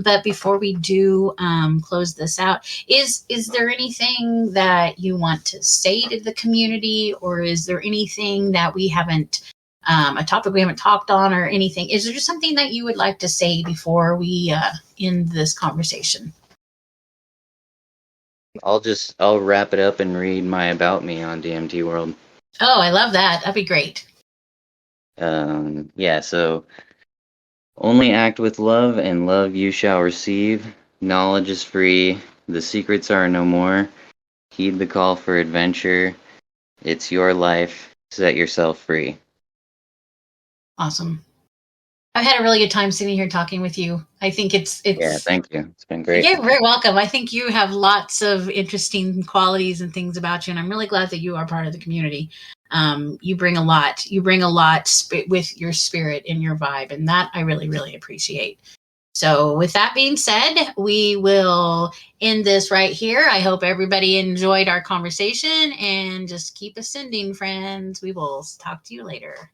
But before we do close this out, is there anything that you want to say to the community, or is there anything that we haven't, a topic we haven't talked on or anything? Is there just something that you would like to say before we end this conversation? I'll wrap it up and read my about me on DMT World. Oh, I love that. That'd be great. So only act with love, and love you shall receive. Knowledge is free. The secrets are no more. Heed the call for adventure. It's your life. Set yourself free. Awesome. I've had a really good time sitting here talking with you. I think it's yeah, thank you. It's been great. You're very welcome. I think you have lots of interesting qualities and things about you, and I'm really glad that you are part of the community. You bring a lot. You bring a lot with your spirit and your vibe, and that I really, really appreciate. So with that being said, we will end this right here. I hope everybody enjoyed our conversation, and just keep ascending, friends. We will talk to you later.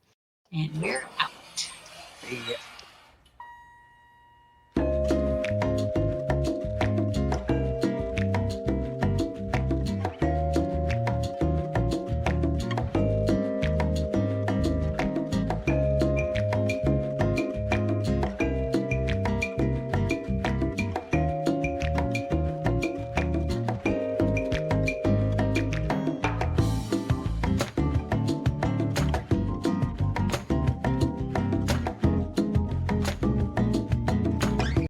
And we're out. Yeah.